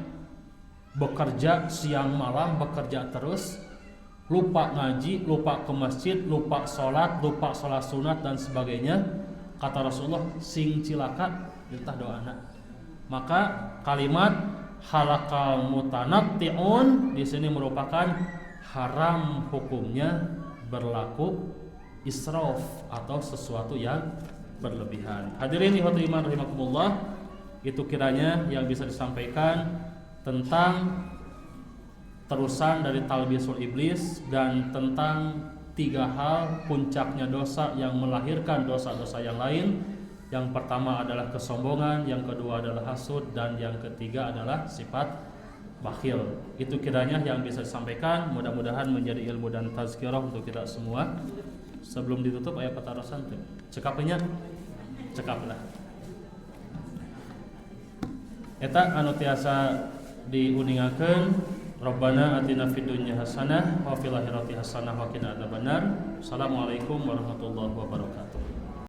bekerja siang malam, bekerja terus, lupa ngaji, lupa ke masjid, lupa sholat sunat dan sebagainya. Kata Rasulullah, sing cilaka ditah doana. Maka kalimat halakal mutanatti'un di sini merupakan haram hukumnya berlaku israf atau sesuatu yang berlebihan. Hadirin ikhwatul iman rahimakumullah, itu kiranya yang bisa disampaikan tentang terusan dari talbisul iblis dan tentang 3 hal puncaknya dosa yang melahirkan dosa-dosa yang lain. Yang pertama adalah kesombongan, yang kedua adalah hasud, dan yang ketiga adalah sifat bakhil. Itu kiranya yang bisa disampaikan, mudah-mudahan menjadi ilmu dan tazkirah untuk kita semua. Sebelum ditutup ayat petarasan tuh. Cekapnya cekaplah. Eta anu tiasa diuningakeun, Rabbana atina fid dunya hasanah wa fil akhirati hasanah wa qina adzabannar. Assalamualaikum warahmatullahi wabarakatuh.